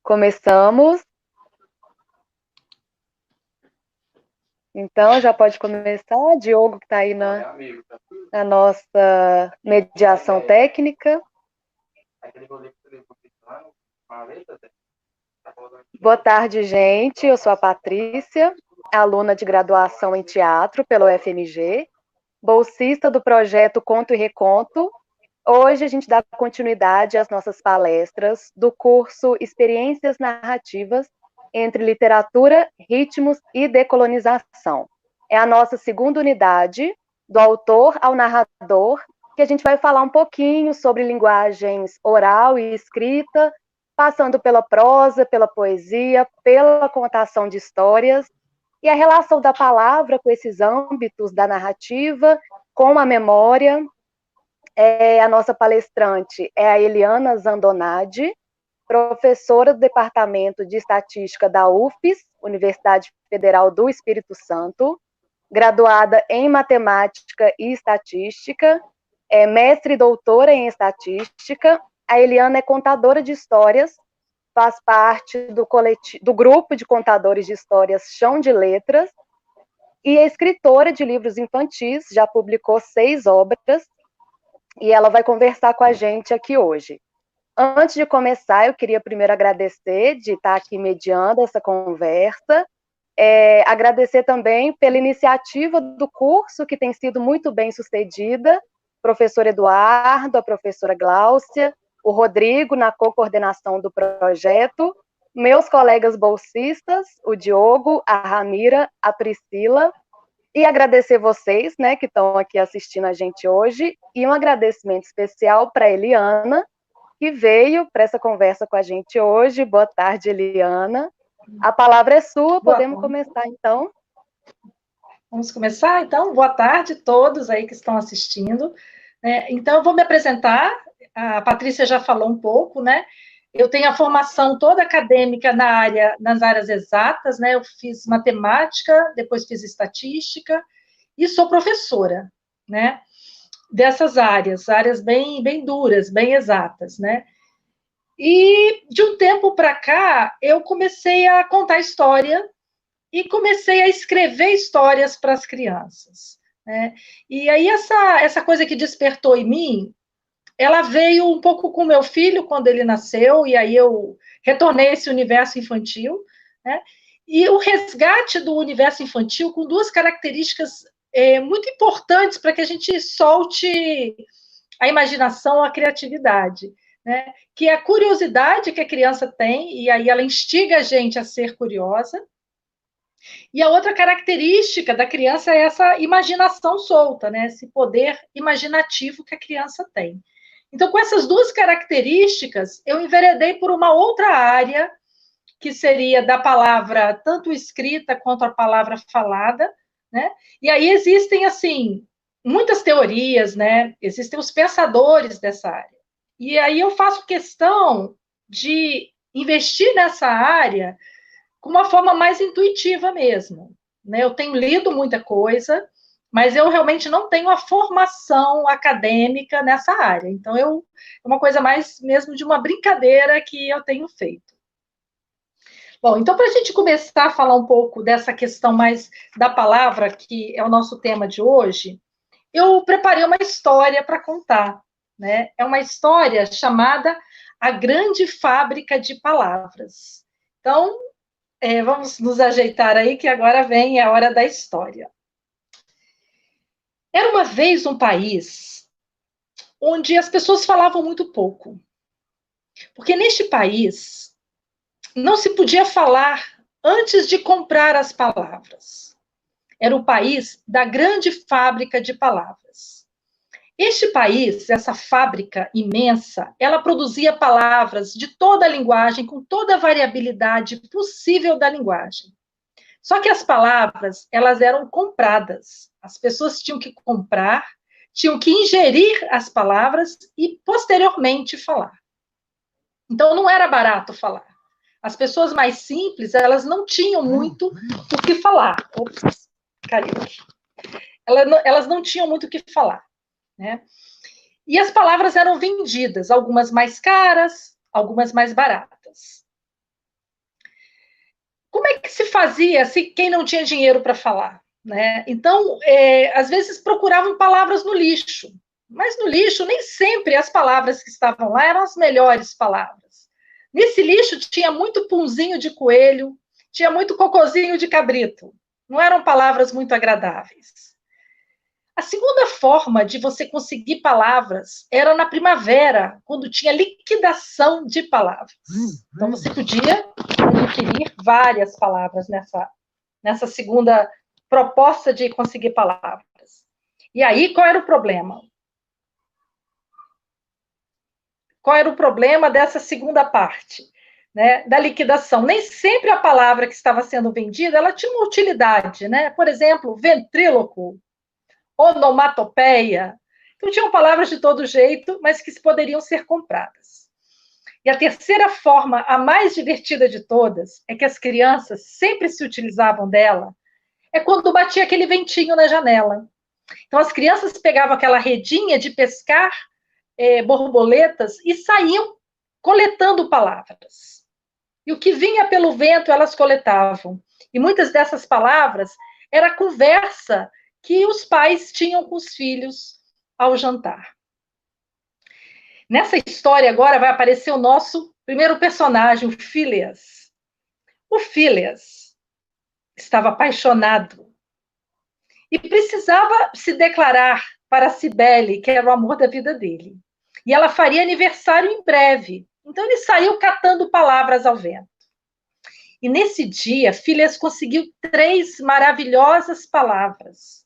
Começamos. Então, já pode começar. Diogo, que está aí na nossa mediação técnica. Boa tarde, gente. Eu sou a Patrícia, aluna de graduação em teatro pelo UFMG, bolsista do projeto Conto e Reconto. Hoje a gente dá continuidade às nossas palestras do curso Experiências Narrativas entre Literatura, Ritmos e Decolonização. É a nossa segunda unidade, do autor ao narrador, que a gente vai falar um pouquinho sobre linguagens oral e escrita, passando pela prosa, pela poesia, pela contação de histórias, e a relação da palavra com esses âmbitos da narrativa, com a memória. A nossa palestrante é a Eliana Zandonade, professora do Departamento de Estatística da UFES, Universidade Federal do Espírito Santo, graduada em Matemática e Estatística, mestre e doutora em Estatística. A Eliana é contadora de histórias, faz parte do grupo de contadores de histórias Chão de Letras, e é escritora de livros infantis, já publicou 6 obras, e ela vai conversar com a gente aqui hoje. Antes de começar, eu queria primeiro agradecer de estar aqui mediando essa conversa, agradecer também pela iniciativa do curso, que tem sido muito bem sucedida, professor Eduardo, a professora Gláucia, o Rodrigo na co-coordenação do projeto, meus colegas bolsistas, o Diogo, a Ramira, a Priscila, e agradecer vocês, né, que estão aqui assistindo a gente hoje, e um agradecimento especial para a Eliana, que veio para essa conversa com a gente hoje. Boa tarde, Eliana. A palavra é sua, podemos começar, então. Vamos começar, então? Boa tarde a todos aí que estão assistindo. Então, eu vou me apresentar. A Patrícia já falou um pouco, né? Eu tenho a formação toda acadêmica nas áreas exatas, né? Eu fiz matemática, depois fiz estatística e sou professora, né? Dessas áreas bem duras, bem exatas, né? E de um tempo para cá, eu comecei a contar história e comecei a escrever histórias para as crianças, né? E aí essa coisa que despertou em mim, ela veio um pouco com meu filho quando ele nasceu, e aí eu retornei a esse universo infantil, né? E o resgate do universo infantil com 2 características muito importantes para que a gente solte a imaginação, a criatividade, né? Que é a curiosidade que a criança tem, e aí ela instiga a gente a ser curiosa. E a outra característica da criança é essa imaginação solta, né? Esse poder imaginativo que a criança tem. Então, com essas 2 características, eu enveredei por uma outra área, que seria da palavra tanto escrita quanto a palavra falada, né? E aí existem, assim, muitas teorias, né? Existem os pensadores dessa área. E aí eu faço questão de investir nessa área com uma forma mais intuitiva mesmo, né? Eu tenho lido muita coisa, mas eu realmente não tenho a formação acadêmica nessa área. Então, é uma coisa mais mesmo de uma brincadeira que eu tenho feito. Bom, então, para a gente começar a falar um pouco dessa questão mais da palavra, que é o nosso tema de hoje, eu preparei uma história para contar, né? É uma história chamada A Grande Fábrica de Palavras. Então, vamos nos ajeitar aí, que agora vem a hora da história. Era uma vez um país onde as pessoas falavam muito pouco. Porque neste país não se podia falar antes de comprar as palavras. Era o país da grande fábrica de palavras. Este país, essa fábrica imensa, ela produzia palavras de toda a linguagem, com toda a variabilidade possível da linguagem. Só que as palavras, elas eram compradas. As pessoas tinham que comprar, tinham que ingerir as palavras e, posteriormente, falar. Então, não era barato falar. As pessoas mais simples, elas não tinham muito o que falar. Ops, caiu aqui. Elas não tinham muito o que falar, né? E as palavras eram vendidas, algumas mais caras, algumas mais baratas. como é que se fazia se quem não tinha dinheiro para falar? Né? Então, às vezes procuravam palavras no lixo, mas no lixo nem sempre as palavras que estavam lá eram as melhores palavras. Nesse lixo tinha muito punzinho de coelho, tinha muito cocozinho de cabrito. Não eram palavras muito agradáveis. A segunda forma de você conseguir palavras era na primavera, quando tinha liquidação de palavras. Então, você podia adquirir várias palavras nessa segunda proposta de conseguir palavras. E aí, qual era o problema? Qual era o problema dessa segunda parte, né, da liquidação? Nem sempre a palavra que estava sendo vendida, ela tinha uma utilidade, né? Por exemplo, ventríloco, onomatopeia. Então, tinham palavras de todo jeito, mas que poderiam ser compradas. E a terceira forma, a mais divertida de todas, é que as crianças sempre se utilizavam dela, é quando batia aquele ventinho na janela. Então, as crianças pegavam aquela redinha de pescar borboletas e saíam coletando palavras. E o que vinha pelo vento, elas coletavam. E muitas dessas palavras era a conversa que os pais tinham com os filhos ao jantar. Nessa história agora vai aparecer o nosso primeiro personagem, o Phileas. O Phileas estava apaixonado e precisava se declarar para Cibele, que era o amor da vida dele. E ela faria aniversário em breve. Então ele saiu catando palavras ao vento. E nesse dia, Phileas conseguiu 3 maravilhosas palavras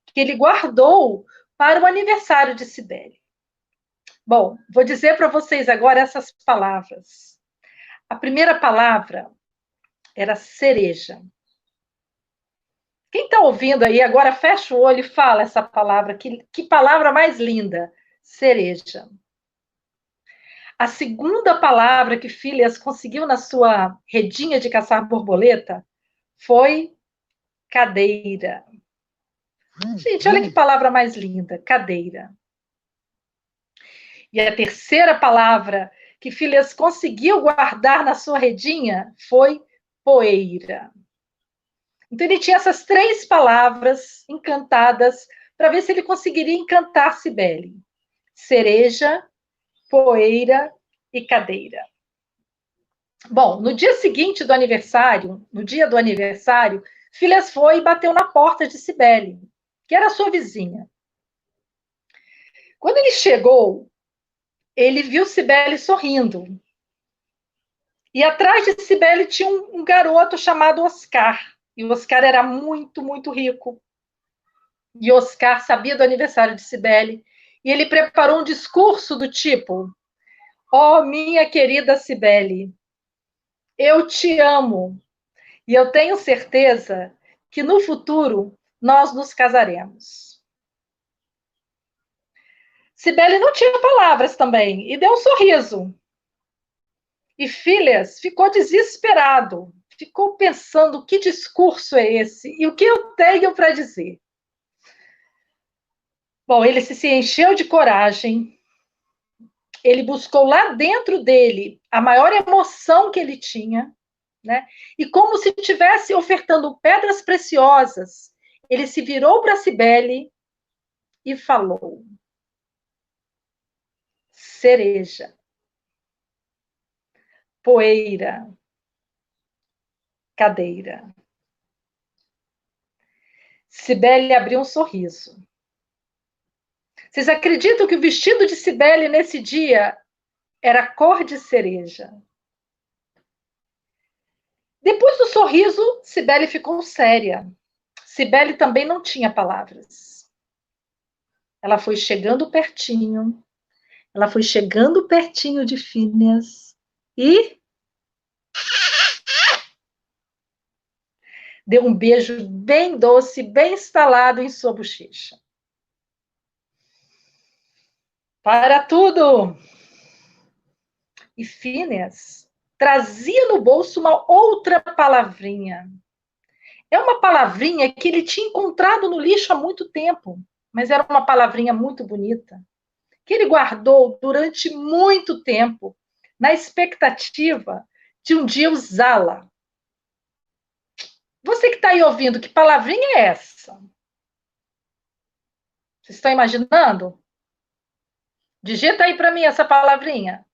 que ele guardou para o aniversário de Cibele. Bom, vou dizer para vocês agora essas palavras. A primeira palavra era cereja. Quem está ouvindo aí, agora fecha o olho e fala essa palavra. Que palavra mais linda! Cereja. A segunda palavra que Phileas conseguiu na sua redinha de caçar borboleta foi cadeira. Gente, olha que palavra mais linda, cadeira. E a terceira palavra que Phileas conseguiu guardar na sua redinha foi poeira. Então ele tinha essas 3 palavras encantadas para ver se ele conseguiria encantar Cibele. Cereja, poeira e cadeira. Bom, no dia seguinte do aniversário, no dia do aniversário, Phileas foi e bateu na porta de Cibele, que era sua vizinha. Quando ele chegou, ele viu Cibele sorrindo. E atrás de Cibele tinha um garoto chamado Oscar. E o Oscar era muito, muito rico. E Oscar sabia do aniversário de Cibele. E ele preparou um discurso do tipo: "Oh, minha querida Cibele, eu te amo. E eu tenho certeza que no futuro nós nos casaremos." Cibele não tinha palavras também e deu um sorriso. E Phileas ficou desesperado, ficou pensando que discurso é esse e o que eu tenho para dizer. Bom, ele se encheu de coragem, ele buscou lá dentro dele a maior emoção que ele tinha, né? E como se estivesse ofertando pedras preciosas, ele se virou para Cibele e falou: cereja, poeira, cadeira. Cibele abriu um sorriso. Vocês acreditam que o vestido de Cibele nesse dia era cor de cereja? Depois do sorriso, Cibele ficou séria. Cibele também não tinha palavras. Ela foi chegando pertinho. Ela foi chegando pertinho de Phineas e deu um beijo bem doce, bem instalado em sua bochecha. Para tudo! E Phineas trazia no bolso uma outra palavrinha. É uma palavrinha que ele tinha encontrado no lixo há muito tempo, mas era uma palavrinha muito bonita, que ele guardou durante muito tempo, na expectativa de um dia usá-la. Você que está aí ouvindo, que palavrinha é essa? Vocês estão imaginando? Digita aí para mim essa palavrinha.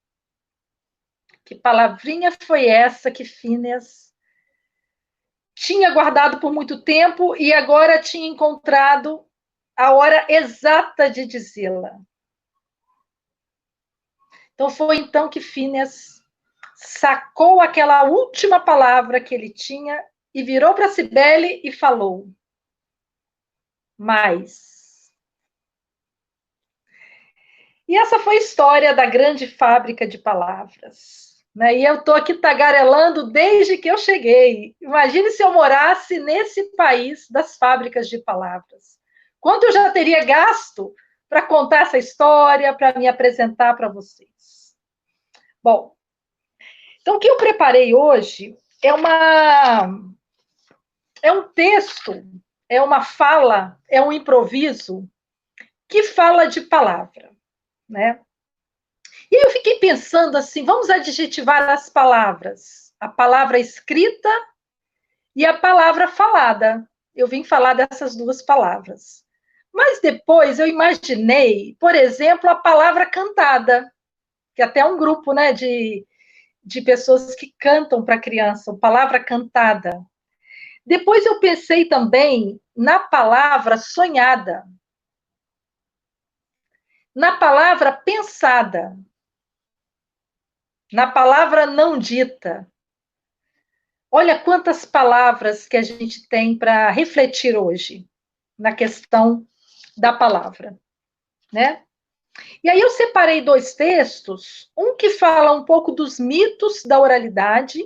Que palavrinha foi essa que Phineas tinha guardado por muito tempo e agora tinha encontrado a hora exata de dizê-la? Então foi então que Phineas sacou aquela última palavra que ele tinha e virou para Cibele e falou: mais. E essa foi a história da grande fábrica de palavras. Né? E eu estou aqui tagarelando desde que eu cheguei. Imagine se eu morasse nesse país das fábricas de palavras. Quanto eu já teria gasto para contar essa história, para me apresentar para vocês? Bom, então o que eu preparei hoje é um texto, é uma fala, é um improviso que fala de palavra, né? E aí eu fiquei pensando assim, vamos adjetivar as palavras, a palavra escrita e a palavra falada. Eu vim falar dessas duas palavras. Mas depois eu imaginei, por exemplo, a palavra cantada, que até é um grupo, né, de pessoas que cantam para a criança, palavra cantada. Depois eu pensei também na palavra sonhada, na palavra pensada, na palavra não dita. Olha quantas palavras que a gente tem para refletir hoje na questão da palavra, né? E aí eu separei dois textos, um que fala um pouco dos mitos da oralidade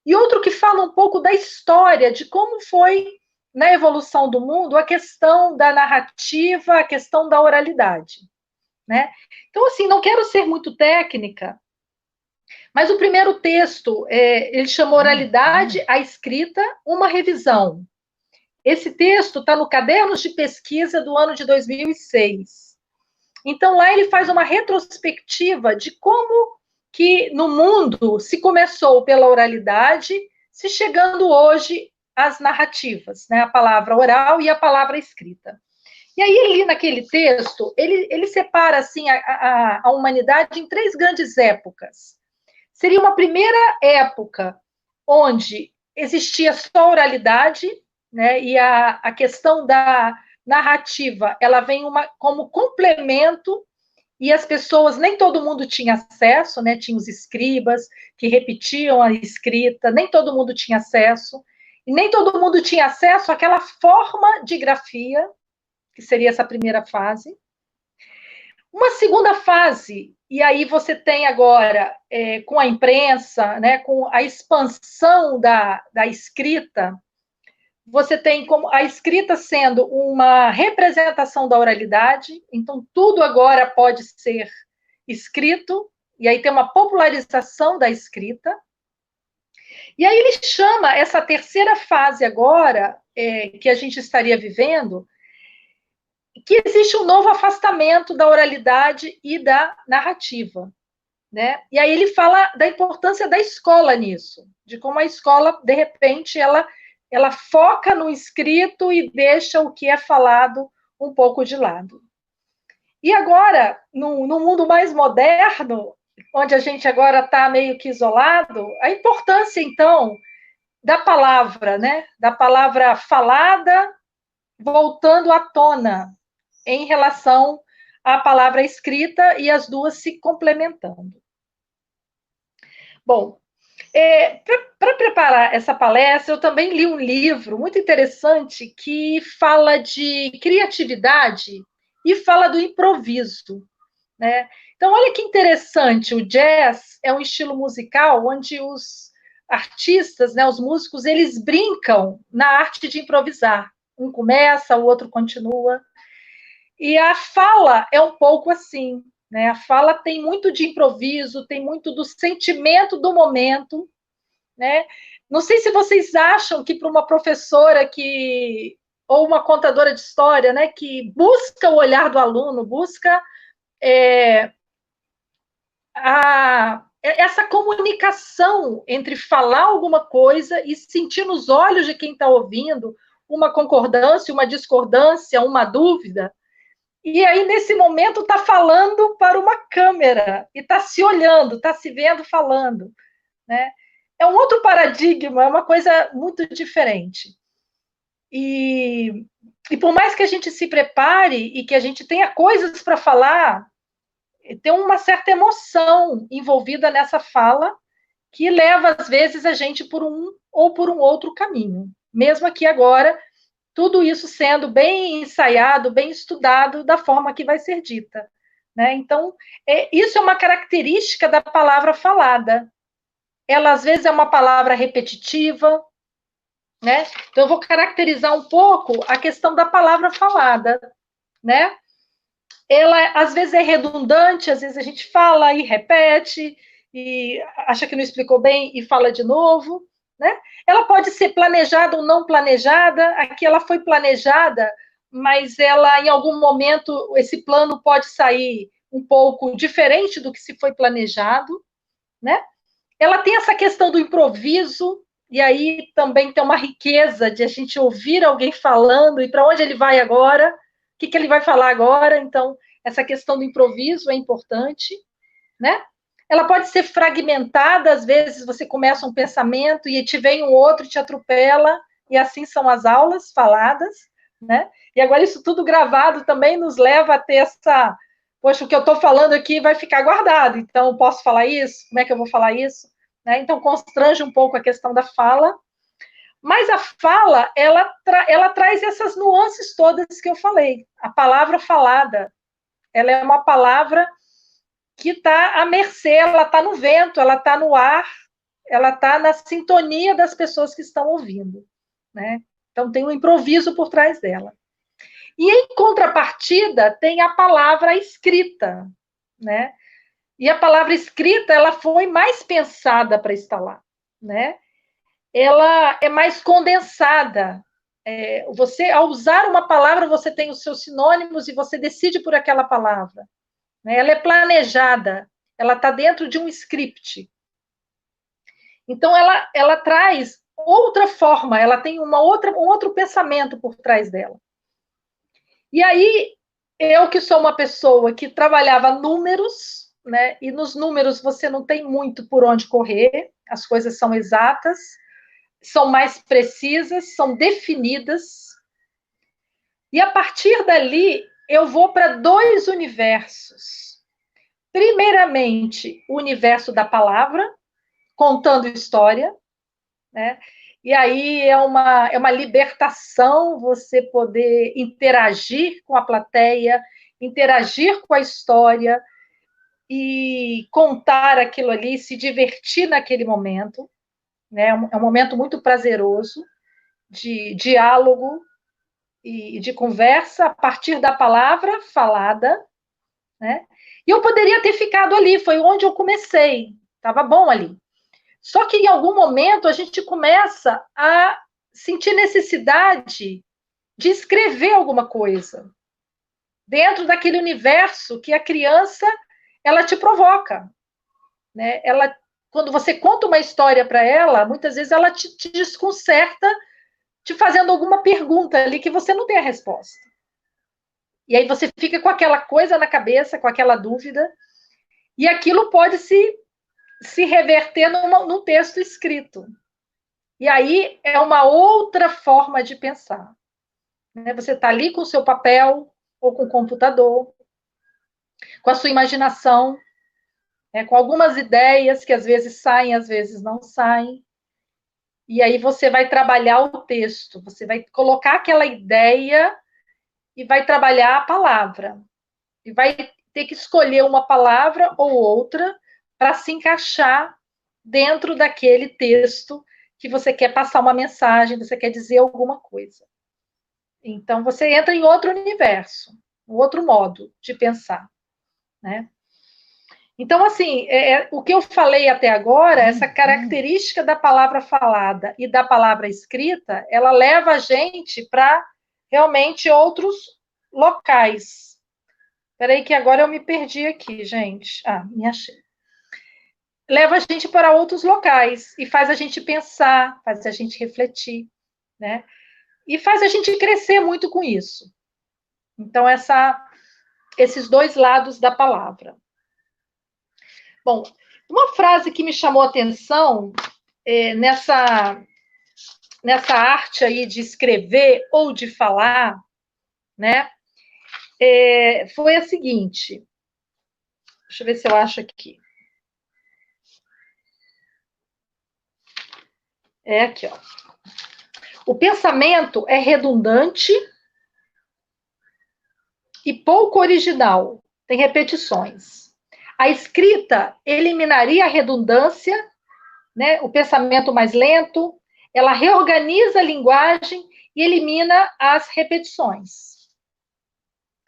e outro que fala um pouco da história, de como foi na evolução do mundo a questão da narrativa, a questão da oralidade, né? Então, assim, não quero ser muito técnica, mas o primeiro texto, ele chama Oralidade, a Escrita, uma revisão. Esse texto está no Cadernos de Pesquisa do ano de 2006. Então, lá ele faz uma retrospectiva de como que no mundo se começou pela oralidade, se chegando hoje às narrativas, né? A palavra oral e a palavra escrita. E aí, ele, naquele texto, ele separa assim, a humanidade em três grandes épocas. Seria uma primeira época onde existia só oralidade, né? E a questão da narrativa, ela vem como complemento, e as pessoas, nem todo mundo tinha acesso, né? Tinha os escribas que repetiam a escrita, nem todo mundo tinha acesso, e nem todo mundo tinha acesso àquela forma de grafia, que seria essa primeira fase. Uma segunda fase, e aí você tem agora, com a imprensa, né, com a expansão da escrita, você tem como a escrita sendo uma representação da oralidade, então tudo agora pode ser escrito, e aí tem uma popularização da escrita. E aí ele chama essa terceira fase agora, que a gente estaria vivendo, que existe um novo afastamento da oralidade e da narrativa, né? E aí ele fala da importância da escola nisso, de como a escola, de repente, ela foca no escrito e deixa o que é falado um pouco de lado. E agora, no mundo mais moderno, onde a gente agora está meio que isolado, a importância, então, da palavra, né? Da palavra falada voltando à tona em relação à palavra escrita e as duas se complementando. Bom, para preparar essa palestra, eu também li um livro muito interessante que fala de criatividade e fala do improviso, né? Então, olha que interessante, o jazz é um estilo musical onde os artistas, né, os músicos, eles brincam na arte de improvisar. Um começa, o outro continua. E a fala é um pouco assim, né? A fala tem muito de improviso, tem muito do sentimento do momento, né? Não sei se vocês acham que para uma professora ou uma contadora de história, né, que busca o olhar do aluno, busca essa comunicação entre falar alguma coisa e sentir nos olhos de quem está ouvindo uma concordância, uma discordância, uma dúvida, e aí, nesse momento, está falando para uma câmera, e está se olhando, está se vendo falando, né? É um outro paradigma, é uma coisa muito diferente. E por mais que a gente se prepare e que a gente tenha coisas para falar, tem uma certa emoção envolvida nessa fala que leva, às vezes, a gente por um ou por um outro caminho. Mesmo aqui agora, tudo isso sendo bem ensaiado, bem estudado, da forma que vai ser dita. Né? Então, isso é uma característica da palavra falada. Ela, às vezes, é uma palavra repetitiva, né? Então, eu vou caracterizar um pouco a questão da palavra falada, né? Ela, às vezes, é redundante, às vezes a gente fala e repete, e acha que não explicou bem e fala de novo, né? Ela pode ser planejada ou não planejada, aqui ela foi planejada, mas ela, em algum momento, esse plano pode sair um pouco diferente do que se foi planejado, né? Ela tem essa questão do improviso, e aí também tem uma riqueza de a gente ouvir alguém falando e para onde ele vai agora, o que ele vai falar agora. Então, essa questão do improviso é importante, né? Ela pode ser fragmentada, às vezes você começa um pensamento e te vem um outro e te atropela, e assim são as aulas faladas, né? E agora isso tudo gravado também nos leva a ter essa, poxa, o que eu estou falando aqui vai ficar guardado, então posso falar isso? Como é que eu vou falar isso? Né? Então constrange um pouco a questão da fala, mas a fala, ela traz essas nuances todas que eu falei. A palavra falada, ela é uma palavra que está à mercê, ela está no vento, ela está no ar, ela está na sintonia das pessoas que estão ouvindo. Né? Então, tem um improviso por trás dela. E, em contrapartida, tem a palavra escrita. Né? E a palavra escrita, ela foi mais pensada para estar lá. Né? Ela é mais condensada. Você, ao usar uma palavra, você tem os seus sinônimos e você decide por aquela palavra. Ela é planejada, ela está dentro de um script. Então, ela traz outra forma, ela tem um outro pensamento por trás dela. E aí, eu que sou uma pessoa que trabalhava números, né, e nos números você não tem muito por onde correr, as coisas são exatas, são mais precisas, são definidas, e a partir dali, eu vou para dois universos. Primeiramente, o universo da palavra, contando história, né? E aí é uma libertação você poder interagir com a plateia, interagir com a história e contar aquilo ali, se divertir naquele momento. Né? É um momento muito prazeroso de diálogo e de conversa a partir da palavra falada, né? E eu poderia ter ficado ali, foi onde eu comecei, estava bom ali. Só que em algum momento a gente começa a sentir necessidade de escrever alguma coisa dentro daquele universo que a criança ela te provoca, né? Ela, quando você conta uma história para ela, muitas vezes ela te desconcerta, te fazendo alguma pergunta ali que você não tem a resposta. E aí você fica com aquela coisa na cabeça, com aquela dúvida, e aquilo pode se reverter num texto escrito. E aí é uma outra forma de pensar. Né? Você está ali com o seu papel, ou com o computador, com a sua imaginação, com algumas ideias que às vezes saem, às vezes não saem. E aí você vai trabalhar o texto, você vai colocar aquela ideia e vai trabalhar a palavra. E vai ter que escolher uma palavra ou outra para se encaixar dentro daquele texto que você quer passar uma mensagem, você quer dizer alguma coisa. Então, você entra em outro universo, um outro modo de pensar. Né? Então, assim, o que eu falei até agora, essa característica da palavra falada e da palavra escrita, ela leva a gente para realmente outros locais. Espera aí que agora eu me perdi aqui, gente. Ah, me achei. leva a gente para outros locais e faz a gente pensar, faz a gente refletir, né? E faz a gente crescer muito com isso. Então, esses dois lados da palavra. Bom, uma frase que me chamou a atenção nessa arte aí de escrever ou de falar, né, foi a seguinte. Deixa eu ver se eu acho aqui. É aqui, ó. O pensamento é redundante e pouco original, tem repetições. A escrita eliminaria a redundância, né, o pensamento mais lento, ela reorganiza a linguagem e elimina as repetições.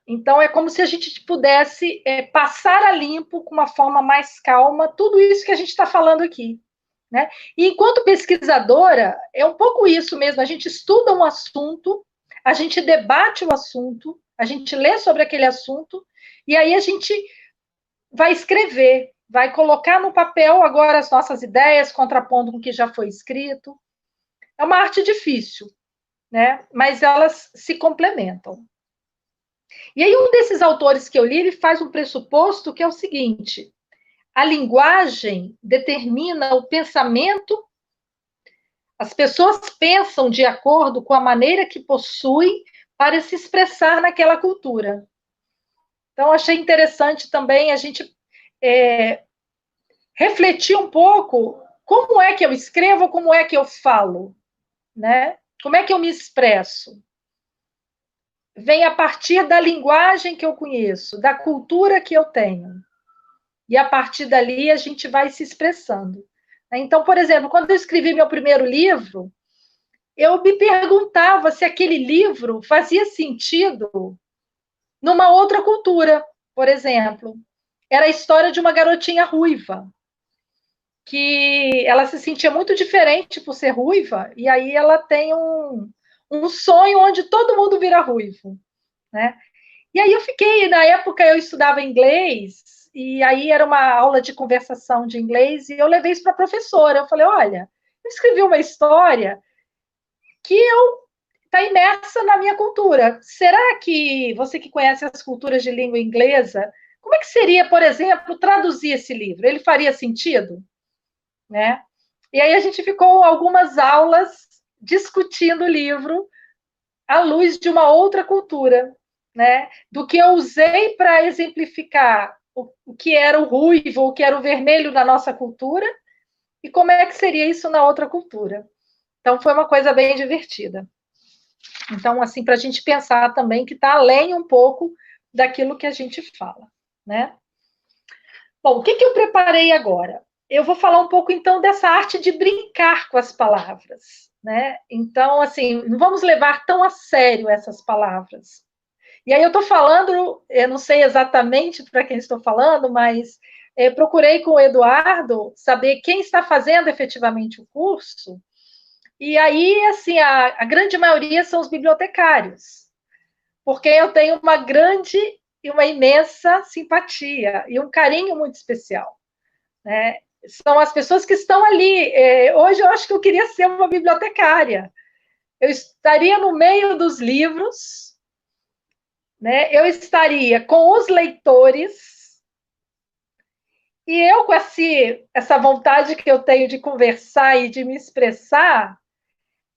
Então, é como se a gente pudesse passar a limpo, com uma forma mais calma, tudo isso que a gente está falando aqui. Né? E enquanto pesquisadora, é um pouco isso mesmo, a gente estuda um assunto, a gente debate o assunto, a gente lê sobre aquele assunto, e aí a gente vai escrever, vai colocar no papel agora as nossas ideias, contrapondo com o que já foi escrito. É uma arte difícil, né? Mas elas se complementam. E aí um desses autores que eu li, ele faz um pressuposto que é o seguinte: a linguagem determina o pensamento. As pessoas pensam de acordo com a maneira que possuem para se expressar naquela cultura. Então, achei interessante também a gente refletir um pouco como é que eu escrevo, como é que eu falo, né? Como é que eu me expresso? Vem a partir da linguagem que eu conheço, da cultura que eu tenho. E a partir dali a gente vai se expressando. Então, por exemplo, quando eu escrevi meu primeiro livro, eu me perguntava se aquele livro fazia sentido numa outra cultura, por exemplo. Era a história de uma garotinha ruiva, que ela se sentia muito diferente por ser ruiva, e aí ela tem um sonho onde todo mundo vira ruivo, né? E aí eu fiquei, na época eu estudava inglês, e aí era uma aula de conversação de inglês, e eu levei isso para a professora. Eu falei, olha, eu escrevi uma história que está imersa na minha cultura. Será que você que conhece as culturas de língua inglesa, como é que seria, por exemplo, traduzir esse livro? Ele faria sentido? Né? E aí a gente ficou algumas aulas discutindo o livro à luz de uma outra cultura, né? Do que eu usei para exemplificar o que era o ruivo, o que era o vermelho na nossa cultura, e como é que seria isso na outra cultura. Então, foi uma coisa bem divertida. Então, assim, para a gente pensar também que está além um pouco daquilo que a gente fala, né? Bom, o que eu preparei agora? Eu vou falar um pouco, então, dessa arte de brincar com as palavras, né? Então, assim, não vamos levar tão a sério essas palavras. E aí eu estou falando, eu não sei exatamente para quem estou falando, mas procurei com o Eduardo saber quem está fazendo efetivamente o curso. E aí, assim, a grande maioria são os bibliotecários, porque eu tenho uma grande e uma imensa simpatia e um carinho muito especial, né? São as pessoas que estão ali. Hoje eu acho que eu queria ser uma bibliotecária. Eu estaria no meio dos livros, né? Eu estaria com os leitores, e eu, com essa vontade que eu tenho de conversar e de me expressar,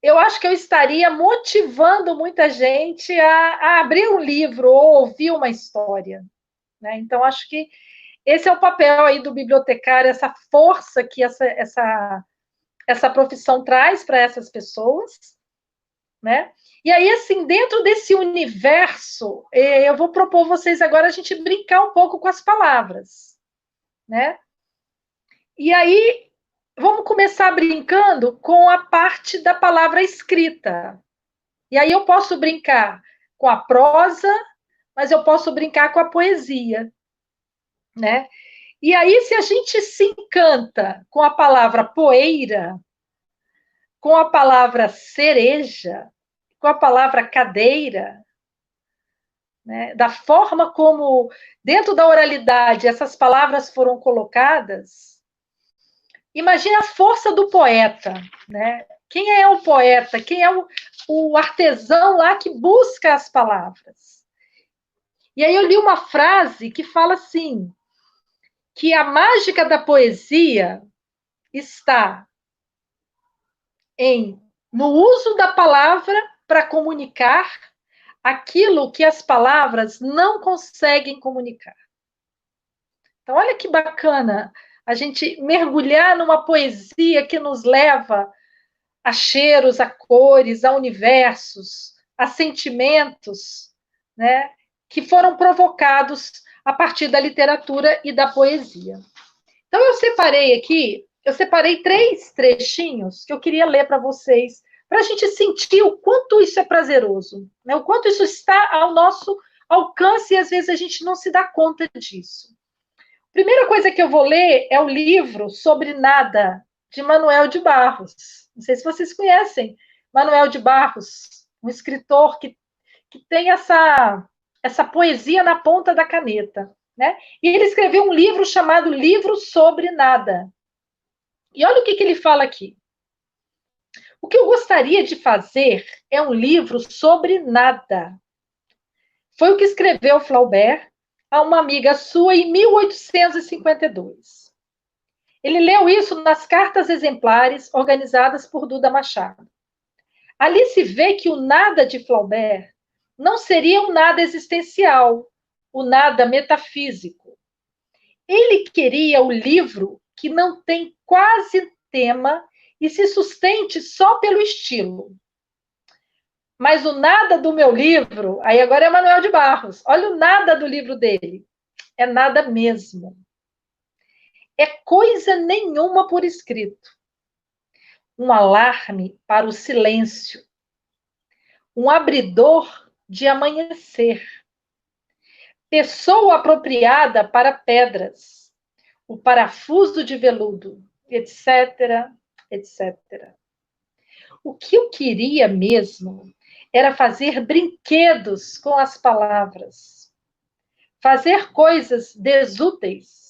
eu acho que eu estaria motivando muita gente a abrir um livro ou ouvir uma história, né? Então, acho que esse é o papel aí do bibliotecário, essa força que essa profissão traz para essas pessoas, né? E aí, assim, dentro desse universo, eu vou propor vocês agora a gente brincar um pouco com as palavras, né? E aí, vamos começar brincando com a parte da palavra escrita. E aí eu posso brincar com a prosa, mas eu posso brincar com a poesia, né? E aí, se a gente se encanta com a palavra poeira, com a palavra cereja, com a palavra cadeira, né? Da forma como, dentro da oralidade, essas palavras foram colocadas, Imagine a força do poeta, né? Quem é o poeta? Quem é o artesão lá que busca as palavras? E aí eu li uma frase que fala assim, que a mágica da poesia está no uso da palavra para comunicar aquilo que as palavras não conseguem comunicar. Então, olha que bacana a gente mergulhar numa poesia que nos leva a cheiros, a cores, a universos, a sentimentos, né, que foram provocados a partir da literatura e da poesia. Então, eu separei 3 trechinhos que eu queria ler para vocês, para a gente sentir o quanto isso é prazeroso, né, o quanto isso está ao nosso alcance e às vezes a gente não se dá conta disso. Primeira coisa que eu vou ler é o livro Sobre Nada, de Manuel de Barros. Não sei se vocês conhecem Manuel de Barros, um escritor que tem essa poesia na ponta da caneta, né? E ele escreveu um livro chamado Livro Sobre Nada. E olha o que ele fala aqui. O que eu gostaria de fazer é um livro sobre nada. Foi o que escreveu Flaubert a uma amiga sua em 1852. Ele leu isso nas cartas exemplares organizadas por Duda Machado. Ali se vê que o nada de Flaubert não seria um nada existencial, o nada metafísico. Ele queria o livro que não tem quase tema e se sustente só pelo estilo. Mas o nada do meu livro, aí agora é Manuel de Barros, olha o nada do livro dele, é nada mesmo. É coisa nenhuma por escrito. Um alarme para o silêncio. Um abridor de amanhecer. Pessoa apropriada para pedras. O parafuso de veludo, etc, etc. O que eu queria mesmo era fazer brinquedos com as palavras. Fazer coisas desúteis.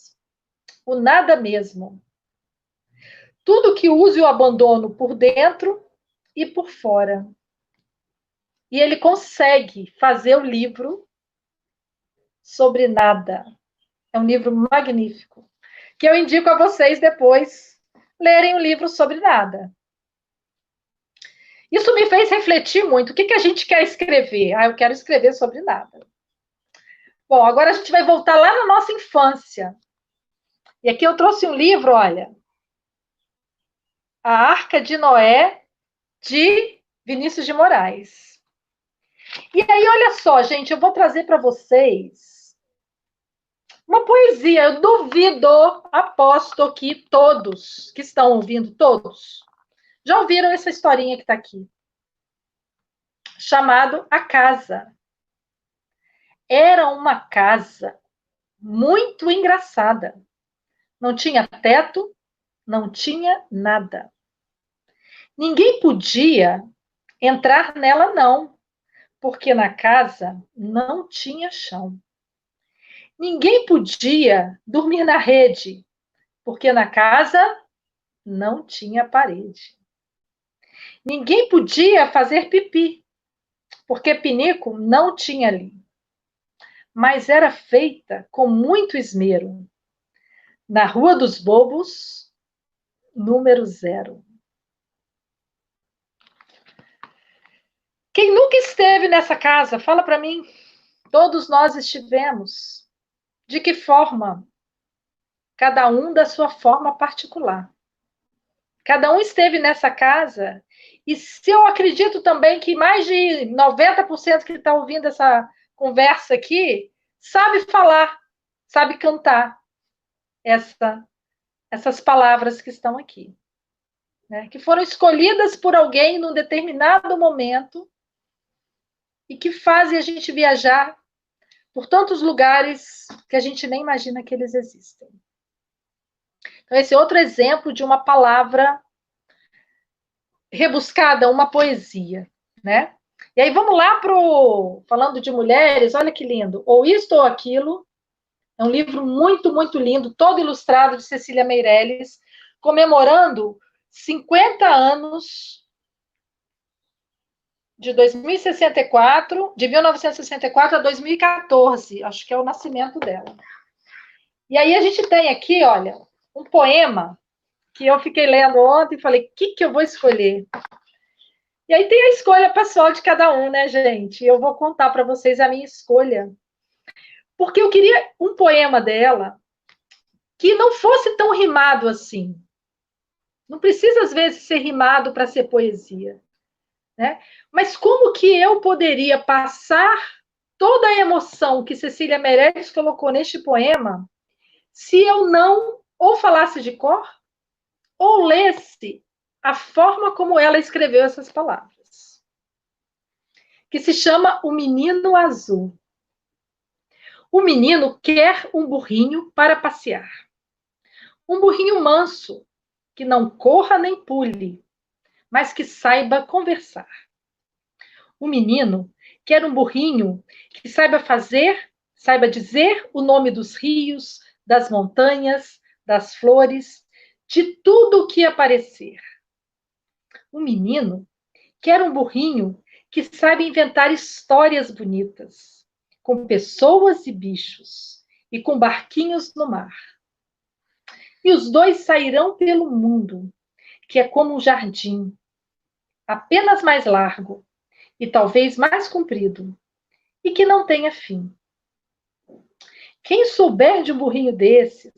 O nada mesmo. Tudo que use o abandono por dentro e por fora. E ele consegue fazer o livro Sobre Nada. É um livro magnífico, que eu indico a vocês depois lerem o livro Sobre Nada. Isso me fez refletir muito. O que a gente quer escrever? Eu quero escrever sobre nada. Bom, agora a gente vai voltar lá na nossa infância. E aqui eu trouxe um livro, olha. A Arca de Noé, de Vinícius de Moraes. E aí, olha só, gente, eu vou trazer para vocês uma poesia. Eu duvido, aposto que todos que estão ouvindo, todos, já ouviram essa historinha que está aqui. Chamado A Casa. Era uma casa muito engraçada. Não tinha teto, não tinha nada. Ninguém podia entrar nela, não, porque na casa não tinha chão. Ninguém podia dormir na rede, porque na casa não tinha parede. Ninguém podia fazer pipi, porque pinico não tinha ali. Mas era feita com muito esmero. Na Rua dos Bobos, número 0. Quem nunca esteve nessa casa, fala para mim. Todos nós estivemos. De que forma? Cada um da sua forma particular. Cada um esteve nessa casa. E se eu acredito também que mais de 90% que está ouvindo essa conversa aqui, sabe falar, sabe cantar essas palavras que estão aqui. Né? Que foram escolhidas por alguém num determinado momento e que fazem a gente viajar por tantos lugares que a gente nem imagina que eles existem. Então, esse é outro exemplo de uma palavra rebuscada, uma poesia, né? E aí vamos lá falando de mulheres, olha que lindo. Ou Isto ou Aquilo, é um livro muito, muito lindo, todo ilustrado de Cecília Meirelles, comemorando 50 anos de 1964 a 2014, acho que é o nascimento dela. E aí a gente tem aqui, olha, um poema que eu fiquei lendo ontem e falei, o que eu vou escolher? E aí tem a escolha pessoal de cada um, né, gente? Eu vou contar para vocês a minha escolha. Porque eu queria um poema dela que não fosse tão rimado assim. Não precisa, às vezes, ser rimado para ser poesia, né? Mas como que eu poderia passar toda a emoção que Cecília Meirelles colocou neste poema se eu não ou falasse de cor ou lesse a forma como ela escreveu essas palavras? Que se chama O Menino Azul. O menino quer um burrinho para passear. Um burrinho manso, que não corra nem pule, mas que saiba conversar. O menino quer um burrinho que saiba dizer o nome dos rios, das montanhas, das flores, de tudo o que aparecer. O menino quer um burrinho que saiba inventar histórias bonitas, com pessoas e bichos, e com barquinhos no mar. E os dois sairão pelo mundo, que é como um jardim, apenas mais largo e talvez mais comprido, e que não tenha fim. Quem souber de um burrinho desses,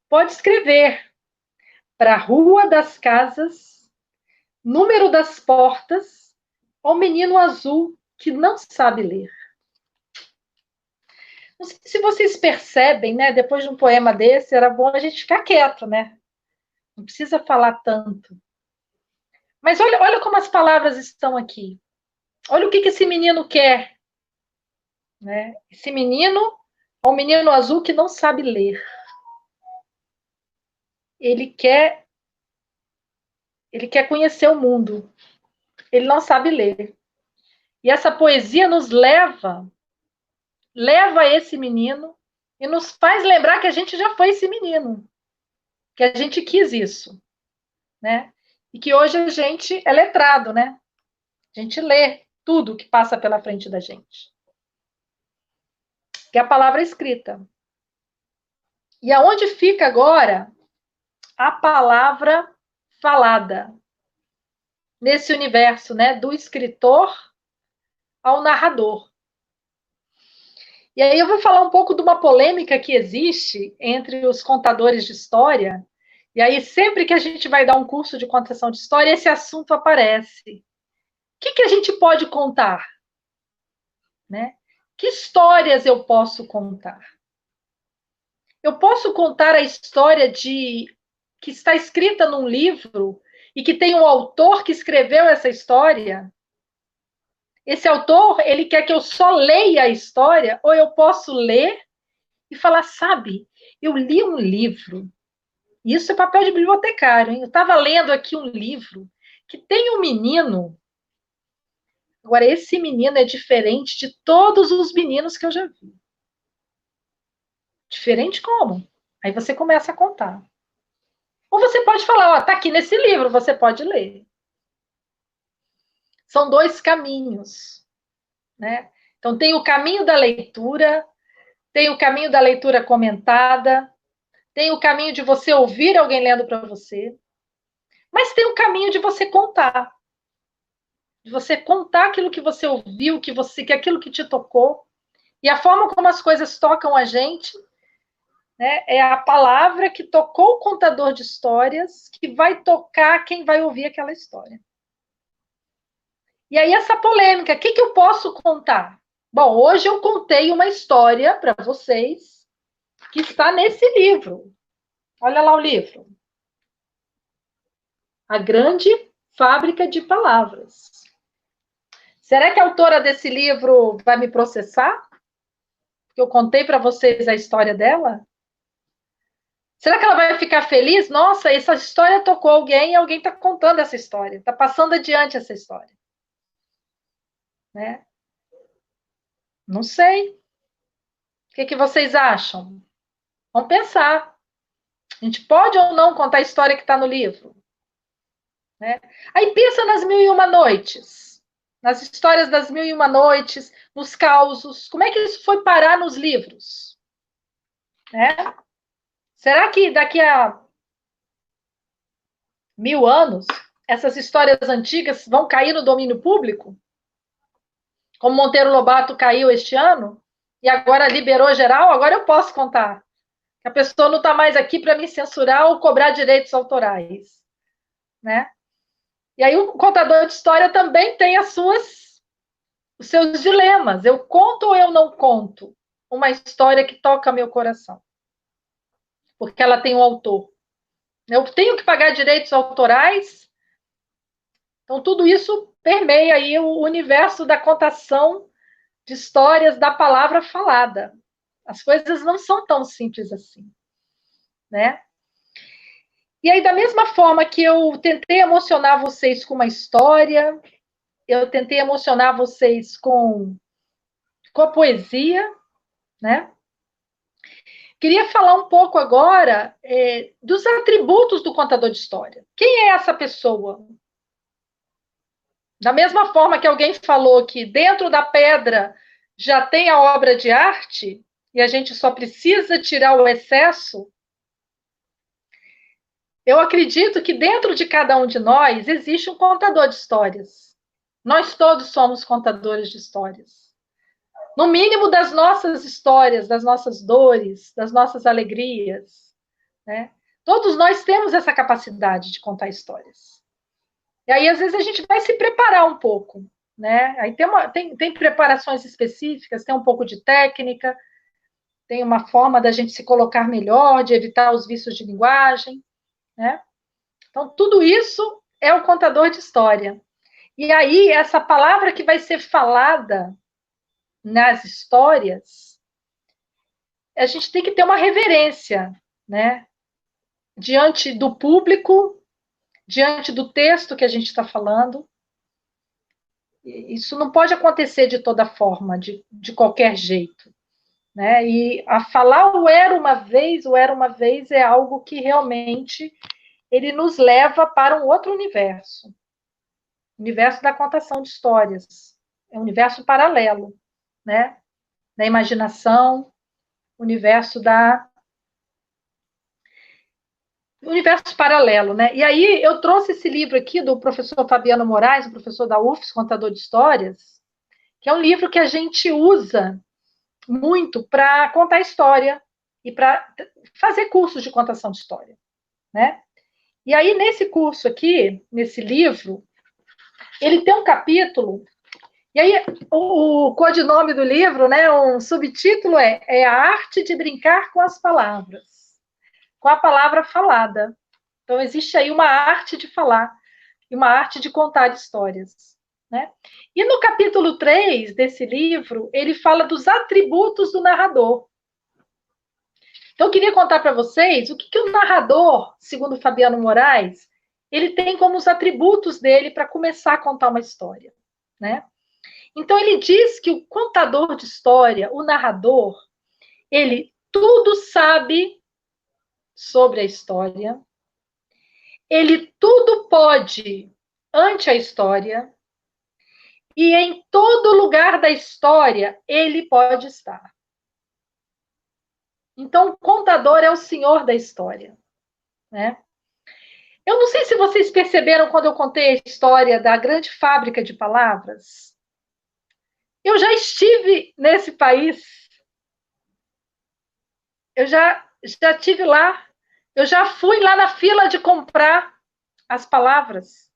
pode escrever para a Rua das Casas, número das portas, ou menino azul que não sabe ler. Não sei se vocês percebem, né? Depois de um poema desse, era bom a gente ficar quieto, né? Não precisa falar tanto. Mas olha como as palavras estão aqui. Olha o que esse menino quer, né? Esse menino é um menino azul que não sabe ler. Ele quer conhecer o mundo. Ele não sabe ler. E essa poesia nos leva esse menino e nos faz lembrar que a gente já foi esse menino, que a gente quis isso, né? E que hoje a gente é letrado, né? A gente lê tudo que passa pela frente da gente. Que é a palavra escrita. E aonde fica agora a palavra falada? Nesse universo, né? Do escritor ao narrador. E aí eu vou falar um pouco de uma polêmica que existe entre os contadores de história. E aí, sempre que a gente vai dar um curso de contação de história, esse assunto aparece. O que a gente pode contar? Né? Que histórias eu posso contar? Eu posso contar a história que está escrita num livro e que tem um autor que escreveu essa história? Esse autor, ele quer que eu só leia a história, ou eu posso ler e falar, sabe, eu li um livro. Isso é papel de bibliotecário, hein? Eu estava lendo aqui um livro que tem um menino. Agora, esse menino é diferente de todos os meninos que eu já vi. Diferente como? Aí você começa a contar. Ou você pode falar, ó, tá aqui nesse livro, você pode ler. São dois caminhos, né? Então, tem o caminho da leitura, tem o caminho da leitura comentada, tem o caminho de você ouvir alguém lendo para você, mas tem o caminho de você contar. De você contar aquilo que você ouviu, que aquilo que te tocou. E a forma como as coisas tocam a gente, né, é a palavra que tocou o contador de histórias que vai tocar quem vai ouvir aquela história. E aí essa polêmica, o que eu posso contar? Bom, hoje eu contei uma história para vocês que está nesse livro. Olha lá o livro. A Grande Fábrica de Palavras. Será que a autora desse livro vai me processar? Porque eu contei para vocês a história dela? Será que ela vai ficar feliz? Nossa, essa história tocou alguém e alguém está contando essa história, está passando adiante essa história. Né? Não sei. O que vocês acham? Vamos pensar. A gente pode ou não contar a história que está no livro? Né? Aí pensa nas Mil e Uma Noites, nas histórias das Mil e Uma Noites, nos causos. Como é que isso foi parar nos livros? Né? Será que daqui a 1000 anos essas histórias antigas vão cair no domínio público? Como Monteiro Lobato caiu este ano e agora liberou geral, agora eu posso contar. A pessoa não está mais aqui para me censurar ou cobrar direitos autorais. Né? E aí o contador de história também tem os seus dilemas. Eu conto ou eu não conto uma história que toca meu coração? Porque ela tem um autor. Eu tenho que pagar direitos autorais. Então, tudo isso permeia aí o universo da contação de histórias da palavra falada. As coisas não são tão simples assim, né? E aí, da mesma forma que eu tentei emocionar vocês com uma história, eu tentei emocionar vocês com a poesia, né? Queria falar um pouco agora dos atributos do contador de história. Quem é essa pessoa? Da mesma forma que alguém falou que dentro da pedra já tem a obra de arte e a gente só precisa tirar o excesso, eu acredito que dentro de cada um de nós existe um contador de histórias. Nós todos somos contadores de histórias. No mínimo das nossas histórias, das nossas dores, das nossas alegrias, né? Todos nós temos essa capacidade de contar histórias. E aí, às vezes, a gente vai se preparar um pouco, né? Aí tem preparações específicas, tem um pouco de técnica, tem uma forma da gente se colocar melhor, de evitar os vícios de linguagem, né? Então, tudo isso é o contador de história. E aí, essa palavra que vai ser falada nas histórias, a gente tem que ter uma reverência, né? Diante do público, diante do texto que a gente está falando. Isso não pode acontecer de toda forma, de qualquer jeito. Né? E a falar o era uma vez é algo que realmente ele nos leva para um outro universo. O universo da contação de histórias. É um universo paralelo, né? Da imaginação, universo universo paralelo, né? E aí eu trouxe esse livro aqui do professor Fabiano Moraes, o professor da UFS, contador de histórias, que é um livro que a gente usa muito para contar história e para fazer cursos de contação de história, né? E aí nesse curso aqui, nesse livro, ele tem um capítulo, e aí o codinome do livro, né, um subtítulo é A Arte de Brincar com as Palavras, com a palavra falada. Então, existe aí uma arte de falar e uma arte de contar histórias. Né? E no capítulo 3 desse livro, ele fala dos atributos do narrador. Então, eu queria contar para vocês o que o narrador, segundo Fabiano Moraes, ele tem como os atributos dele para começar a contar uma história. Né? Então, ele diz que o contador de história, o narrador, ele tudo sabe sobre a história, ele tudo pode ante a história, e em todo lugar da história ele pode estar. Então, o contador é o senhor da história. Né? Eu não sei se vocês perceberam quando eu contei a história da grande fábrica de palavras. Eu já estive nesse país. Eu já estive lá. Eu já fui lá na fila de comprar as palavras.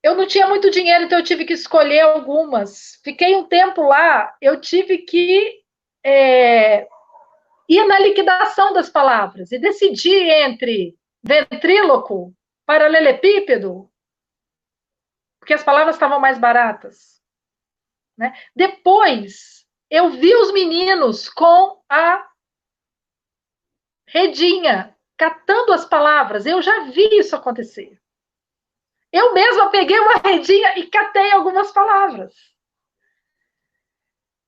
Eu não tinha muito dinheiro, então eu tive que escolher algumas. Fiquei um tempo lá, eu tive que ir na liquidação das palavras e decidir entre ventríloco, paralelepípedo, porque as palavras estavam mais baratas. Né? Depois, eu vi os meninos com a redinha, catando as palavras. Eu já vi isso acontecer. Eu mesma peguei uma redinha e catei algumas palavras.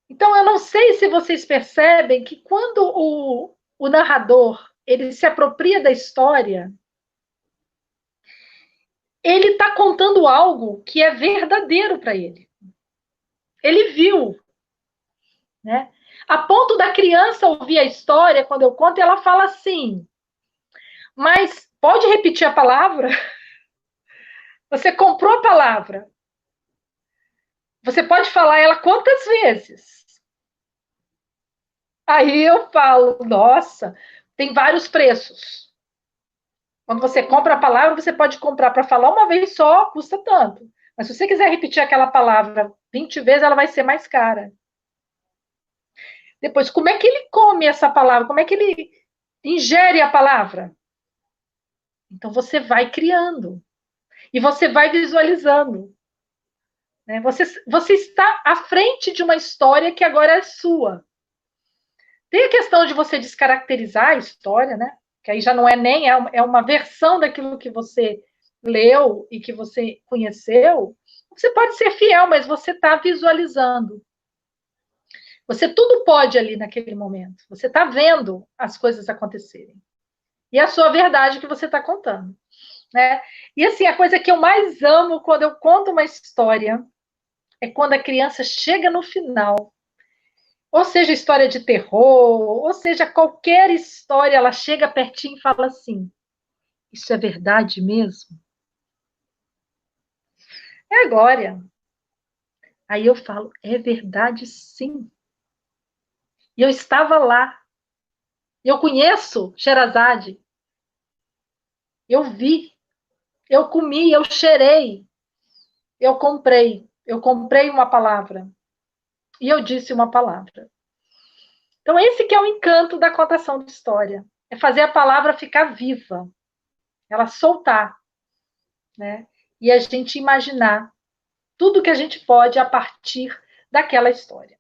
Então, eu não sei se vocês percebem que quando o narrador ele se apropria da história, ele está contando algo que é verdadeiro para ele. Ele viu, né? A ponto da criança ouvir a história, quando eu conto, ela fala assim, mas pode repetir a palavra? Você comprou a palavra. Você pode falar ela quantas vezes? Aí eu falo, nossa, tem vários preços. Quando você compra a palavra, você pode comprar para falar uma vez só, custa tanto. Mas se você quiser repetir aquela palavra 20 vezes, ela vai ser mais cara. Depois, como é que ele come essa palavra? Como é que ele ingere a palavra? Então, você vai criando. E você vai visualizando. Né? Você está à frente de uma história que agora é sua. Tem a questão de você descaracterizar a história, né? Que aí já não é nem, é uma versão daquilo que você leu e que você conheceu. Você pode ser fiel, mas você está visualizando. Você tudo pode ali naquele momento. Você está vendo as coisas acontecerem. E é a sua verdade que você está contando. Né? E assim, a coisa que eu mais amo quando eu conto uma história é quando a criança chega no final. Ou seja, história de terror, ou seja, qualquer história, ela chega pertinho e fala assim: isso é verdade mesmo? É a Glória. Aí eu falo: é verdade sim. E eu estava lá. Eu conheço Sherazade. Eu vi. Eu comi, eu cheirei. Eu comprei. Eu comprei uma palavra. E eu disse uma palavra. Então, esse que é o encanto da contação de história. É fazer a palavra ficar viva. Ela soltar. Né? E a gente imaginar tudo que a gente pode a partir daquela história.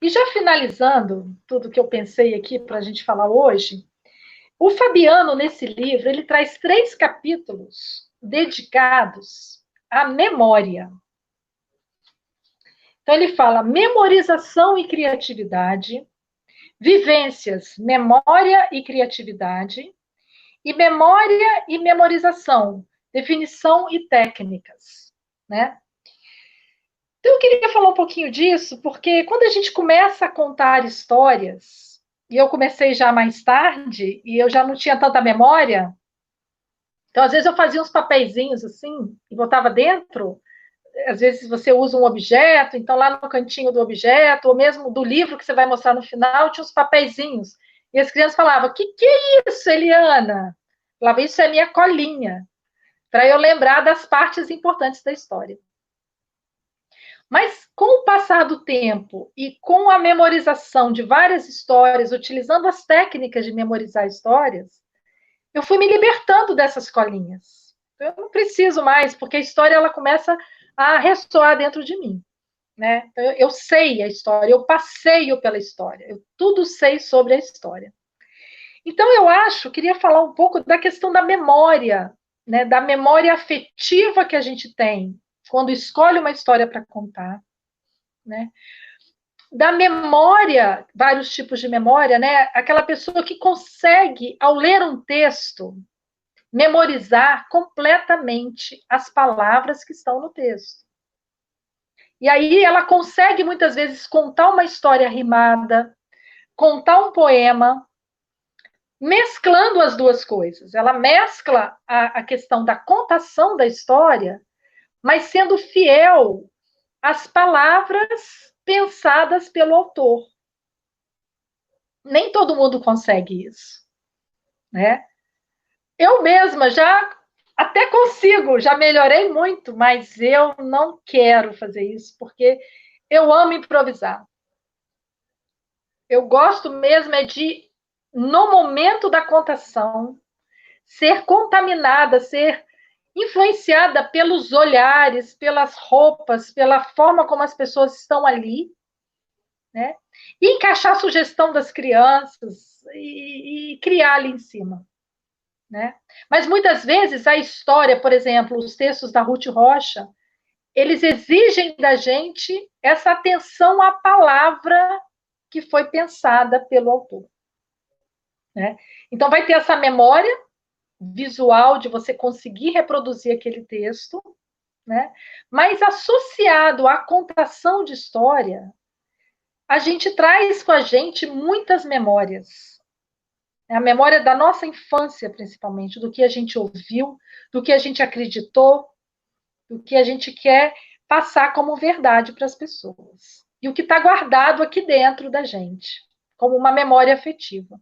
E já finalizando tudo que eu pensei aqui para a gente falar hoje, o Fabiano, nesse livro, ele traz 3 capítulos dedicados à memória. Então, ele fala memorização e criatividade, vivências, memória e criatividade, e memória e memorização, definição e técnicas, né? Então, eu queria falar um pouquinho disso, porque quando a gente começa a contar histórias, e eu comecei já mais tarde, e eu já não tinha tanta memória, então, às vezes, eu fazia uns papeizinhos assim, e botava dentro. Às vezes, você usa um objeto, então, lá no cantinho do objeto, ou mesmo do livro que você vai mostrar no final, tinha uns papeizinhos. E as crianças falavam: que é isso, Eliana? Eu falava: isso é minha colinha, para eu lembrar das partes importantes da história. Mas com o passar do tempo e com a memorização de várias histórias, utilizando as técnicas de memorizar histórias, eu fui me libertando dessas colinhas. Eu não preciso mais, porque a história ela começa a ressoar dentro de mim. Né? Então, eu sei a história, eu passeio pela história, eu tudo sei sobre a história. Então, eu acho, queria falar um pouco da questão da memória, né? Da memória afetiva que a gente tem quando escolhe uma história para contar. Né? Da memória, vários tipos de memória, né? Aquela pessoa que consegue, ao ler um texto, memorizar completamente as palavras que estão no texto. E aí ela consegue, muitas vezes, contar uma história rimada, contar um poema, mesclando as duas coisas. Ela mescla a questão da contação da história, mas sendo fiel às palavras pensadas pelo autor. Nem todo mundo consegue isso, né? Eu mesma já até consigo, já melhorei muito, mas eu não quero fazer isso, porque eu amo improvisar. Eu gosto mesmo é de, no momento da contação, ser contaminada, ser influenciada pelos olhares, pelas roupas, pela forma como as pessoas estão ali, né? E encaixar a sugestão das crianças e criar ali em cima. Né? Mas muitas vezes a história, por exemplo, os textos da Ruth Rocha, eles exigem da gente essa atenção à palavra que foi pensada pelo autor. né? Então, vai ter essa memória visual de você conseguir reproduzir aquele texto, né? Mas associado à contação de história, a gente traz com a gente muitas memórias. A memória da nossa infância, principalmente, do que a gente ouviu, do que a gente acreditou, do que a gente quer passar como verdade para as pessoas. E o que está guardado aqui dentro da gente, como uma memória afetiva,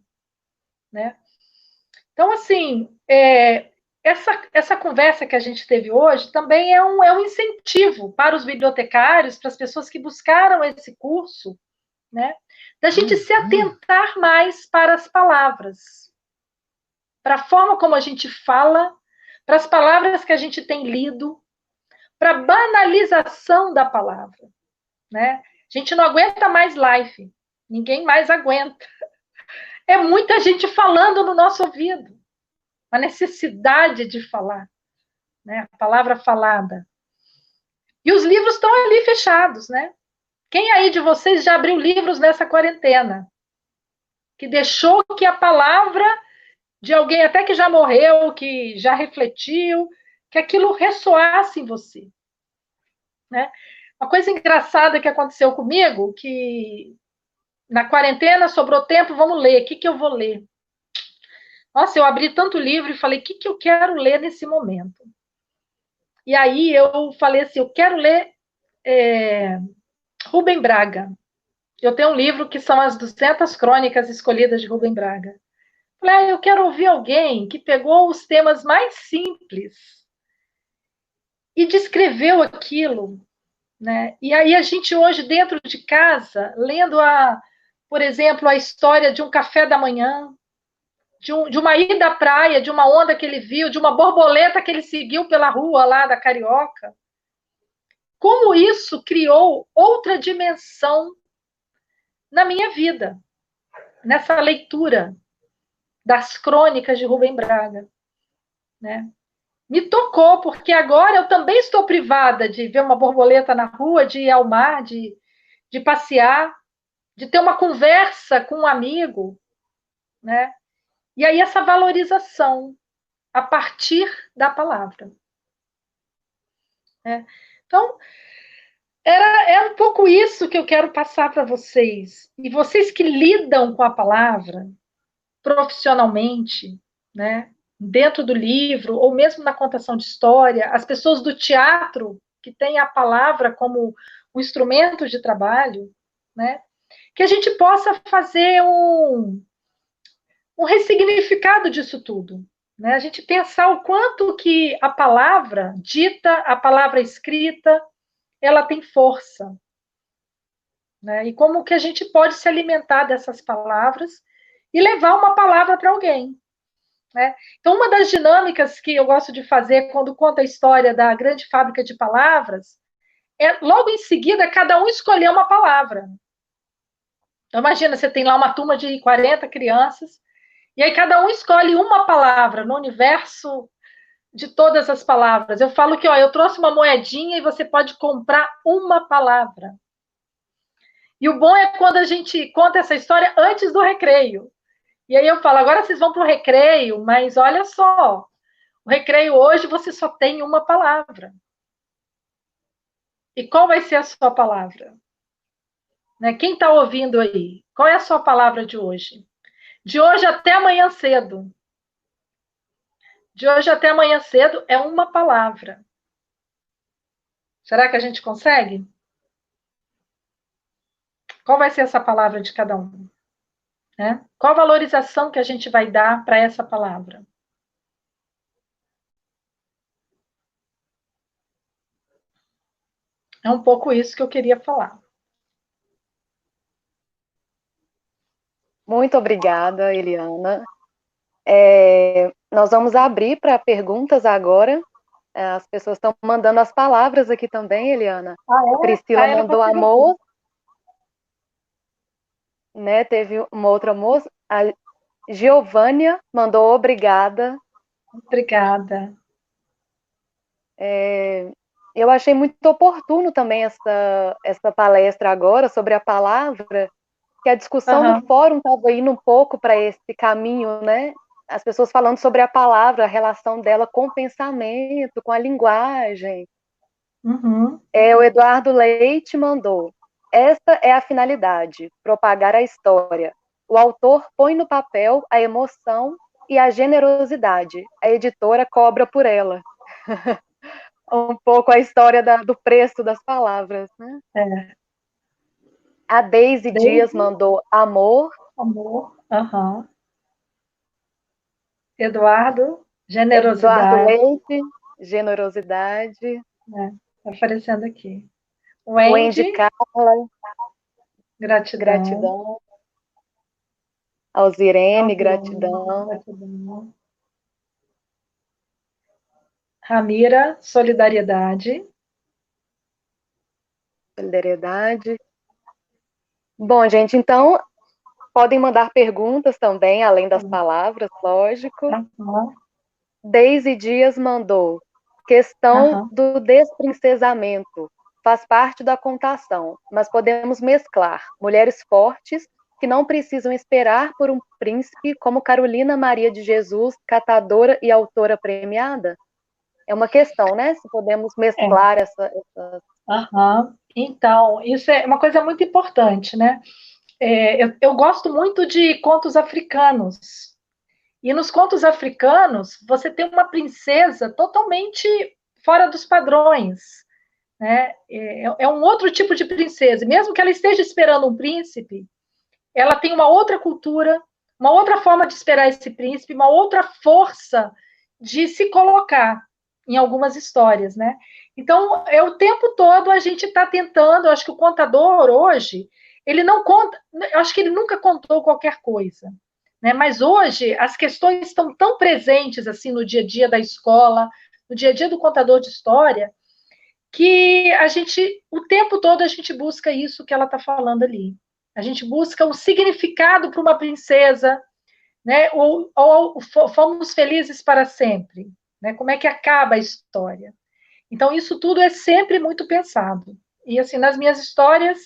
né? Então, assim, essa conversa que a gente teve hoje também é um incentivo para os bibliotecários, para as pessoas que buscaram esse curso, né? Da gente se atentar mais para as palavras, para a forma como a gente fala, para as palavras que a gente tem lido, para a banalização da palavra, né? A gente não aguenta mais live, ninguém mais aguenta. É muita gente falando no nosso ouvido, a necessidade de falar, né? A palavra falada. E os livros estão ali fechados, né? Quem aí de vocês já abriu livros nessa quarentena? Que deixou que a palavra de alguém até que já morreu, que já refletiu, que aquilo ressoasse em você, né? Uma coisa engraçada que aconteceu comigo, que na quarentena sobrou tempo, vamos ler. O que eu vou ler? Nossa, eu abri tanto livro e falei, o que eu quero ler nesse momento? E aí eu falei assim, eu quero ler Rubem Braga. Eu tenho um livro que são as 200 crônicas escolhidas de Rubem Braga. Falei, eu quero ouvir alguém que pegou os temas mais simples e descreveu aquilo, né? E aí a gente hoje dentro de casa, lendo por exemplo, a história de um café da manhã, de uma ida à praia, de uma onda que ele viu, de uma borboleta que ele seguiu pela rua lá da Carioca. Como isso criou outra dimensão na minha vida, nessa leitura das crônicas de Rubem Braga, né? Me tocou, porque agora eu também estou privada de ver uma borboleta na rua, de ir ao mar, de passear, de ter uma conversa com um amigo, né? E aí essa valorização a partir da palavra, né? Então, é um pouco isso que eu quero passar para vocês. E vocês que lidam com a palavra profissionalmente, né? Dentro do livro, ou mesmo na contação de história, as pessoas do teatro, que têm a palavra como um instrumento de trabalho, né? Que a gente possa fazer um ressignificado disso tudo, né? A gente pensar o quanto que a palavra dita, a palavra escrita, ela tem força, né? E como que a gente pode se alimentar dessas palavras e levar uma palavra para alguém, né? Então, uma das dinâmicas que eu gosto de fazer quando conto a história da grande fábrica de palavras é, logo em seguida, cada um escolher uma palavra. Então, imagina, você tem lá uma turma de 40 crianças, e aí cada um escolhe uma palavra no universo de todas as palavras. Eu falo que, ó, eu trouxe uma moedinha e você pode comprar uma palavra. E o bom é quando a gente conta essa história antes do recreio. E aí eu falo, agora vocês vão para o recreio, mas olha só, o recreio hoje você só tem uma palavra. E qual vai ser a sua palavra? Né? Quem está ouvindo aí? Qual é a sua palavra de hoje? De hoje até amanhã cedo. De hoje até amanhã cedo é uma palavra. Será que a gente consegue? Qual vai ser essa palavra de cada um? Né? Qual a valorização que a gente vai dar para essa palavra? É um pouco isso que eu queria falar. Muito obrigada, Eliana. Nós vamos abrir para perguntas agora. As pessoas estão mandando as palavras aqui também, Eliana. A Priscila mandou amor, né? Teve uma outra moça, a Giovânia mandou obrigada. Obrigada. Eu achei muito oportuno também essa palestra agora sobre a palavra, que a discussão no fórum estava indo um pouco para esse caminho, né? As pessoas falando sobre a palavra, a relação dela com o pensamento, com a linguagem. Uhum. O Eduardo Leite mandou: esta é a finalidade, propagar a história. O autor põe no papel a emoção e a generosidade. A editora cobra por ela. Um pouco a história do preço das palavras, né? A Deise Dias mandou amor. Amor. Eduardo, generosidade. Eduardo Leite, generosidade. Tá aparecendo aqui. Wendy Carla, gratidão. Alzirene, gratidão. Ramira, solidariedade. Solidariedade. Bom, gente, então podem mandar perguntas também, além das palavras, lógico. Deise Dias mandou: questão do desprincesamento. Faz parte da contação, mas podemos mesclar mulheres fortes que não precisam esperar por um príncipe, como Carolina Maria de Jesus, catadora e autora premiada? É uma questão, né? Se podemos mesclar essas... Então, isso é uma coisa muito importante, né? Eu gosto muito de contos africanos. E nos contos africanos, você tem uma princesa totalmente fora dos padrões, né? É um outro tipo de princesa. Mesmo que ela esteja esperando um príncipe, ela tem uma outra cultura, uma outra forma de esperar esse príncipe, uma outra força de se colocar em algumas histórias, né? Então, o tempo todo a gente está tentando, eu acho que o contador hoje, ele não conta, eu acho que ele nunca contou qualquer coisa, né? Mas hoje as questões estão tão presentes assim no dia a dia da escola, no dia a dia do contador de história, que a gente, o tempo todo a gente busca isso que ela está falando ali. A gente busca um significado para uma princesa, né? Ou fomos felizes para sempre, né? Como é que acaba a história? Então isso tudo é sempre muito pensado. E assim, nas minhas histórias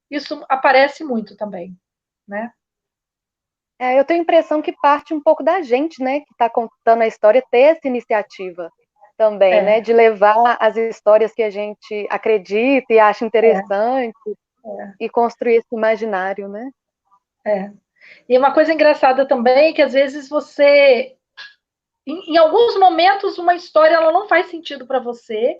isso aparece muito também, né? Eu tenho a impressão que parte um pouco da gente, né, que está contando a história, ter essa iniciativa também, né, de levar as histórias que a gente acredita e acha interessante e construir esse imaginário, né? E uma coisa engraçada também é que às vezes você, em alguns momentos, uma história ela não faz sentido para você,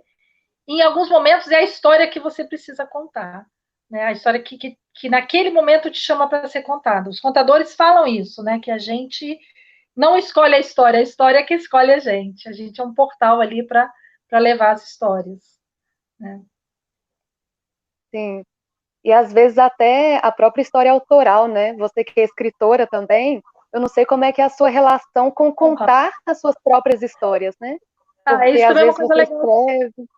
e em alguns momentos é a história que você precisa contar, né? A história que naquele momento te chama para ser contada. Os contadores falam isso, né? Que a gente não escolhe a história é que escolhe a gente. A gente é um portal ali para levar as histórias, né? Sim. E às vezes até a própria história autoral, né? Você que é escritora também, eu não sei como é que é a sua relação com contar as suas próprias histórias, né? Porque isso às também é uma vezes coisa você legal. escreve.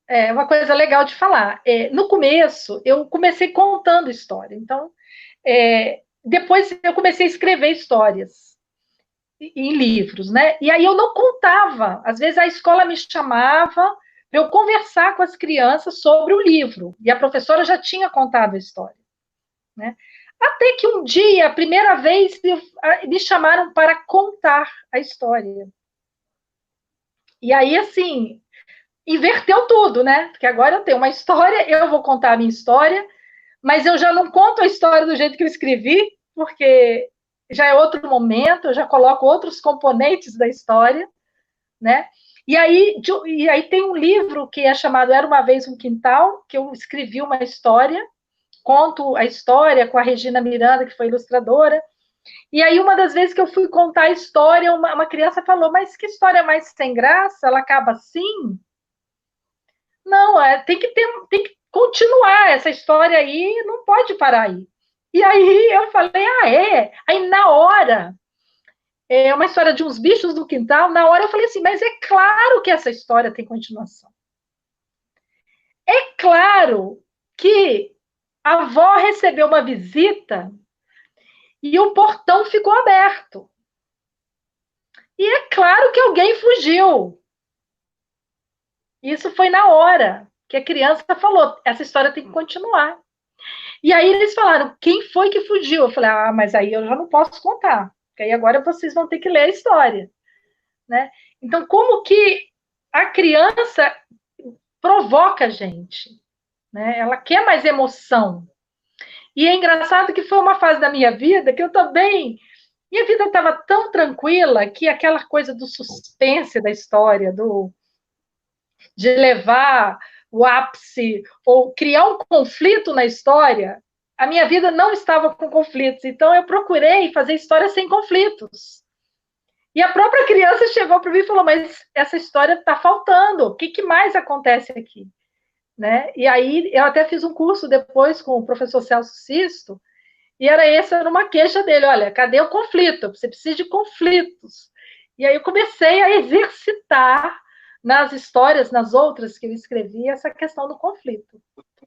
É uma coisa legal de falar. No começo, eu comecei contando história. Então, depois eu comecei a escrever histórias em livros, né? E aí eu não contava. Às vezes a escola me chamava para eu conversar com as crianças sobre o livro. E a professora já tinha contado a história, né? Até que um dia, a primeira vez, me chamaram para contar a história. E aí, assim, inverteu tudo, né? Porque agora eu tenho uma história, eu vou contar a minha história, mas eu já não conto a história do jeito que eu escrevi, porque já é outro momento, eu já coloco outros componentes da história, né? E aí tem um livro que é chamado Era uma Vez um Quintal, que eu escrevi uma história, conto a história com a Regina Miranda, que foi ilustradora, e aí uma das vezes que eu fui contar a história, uma criança falou, mas que história mais sem graça, ela acaba assim? Não, tem que continuar essa história aí, não pode parar aí. E aí eu falei, Aí na hora, é uma história de uns bichos no quintal, na hora eu falei assim, mas é claro que essa história tem continuação. É claro que a avó recebeu uma visita e o portão ficou aberto. E é claro que alguém fugiu. Isso foi na hora que a criança falou, essa história tem que continuar. E aí eles falaram, quem foi que fugiu? Eu falei, mas aí eu já não posso contar, porque aí agora vocês vão ter que ler a história, né? Então, como que a criança provoca a gente, né? Ela quer mais emoção. E é engraçado que foi uma fase da minha vida que eu também... Minha vida estava tão tranquila que aquela coisa do suspense da história, de levar o ápice ou criar um conflito na história, a minha vida não estava com conflitos. Então, eu procurei fazer histórias sem conflitos. E a própria criança chegou para mim e falou, mas essa história está faltando, o que mais acontece aqui? Né? E aí, eu até fiz um curso depois com o professor Celso Sisto, e era uma queixa dele, olha, cadê o conflito? Você precisa de conflitos. E aí eu comecei a exercitar nas histórias, nas outras que eu escrevi, essa questão do conflito,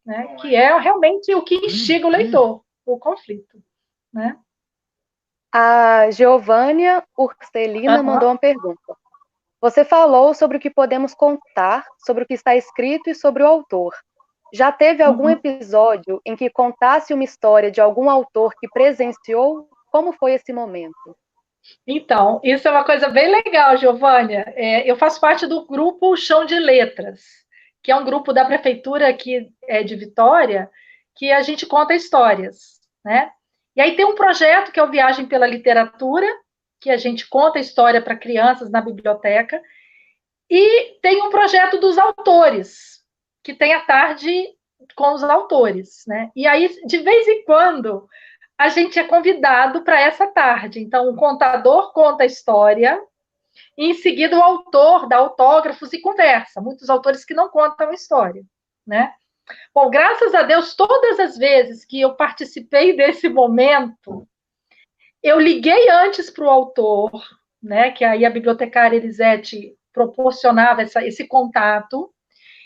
né? Que é realmente o que instiga o leitor, o conflito, né? A Giovânia Urstelina mandou uma pergunta. Você falou sobre o que podemos contar, sobre o que está escrito e sobre o autor. Já teve algum episódio em que contasse uma história de algum autor que presenciou? Como foi esse momento? Então, isso é uma coisa bem legal, Giovânia. Eu faço parte do grupo Chão de Letras, que é um grupo da prefeitura aqui de Vitória, que a gente conta histórias, né? E aí tem um projeto que é o Viagem pela Literatura, que a gente conta história para crianças na biblioteca, e tem um projeto dos autores, que tem a tarde com os autores, né? E aí, de vez em quando, a gente é convidado para essa tarde. Então, o contador conta a história, e em seguida o autor dá autógrafos e conversa. Muitos autores que não contam a história, né? Bom, graças a Deus, todas as vezes que eu participei desse momento, eu liguei antes para o autor, né? Que aí a bibliotecária Elisete proporcionava esse contato,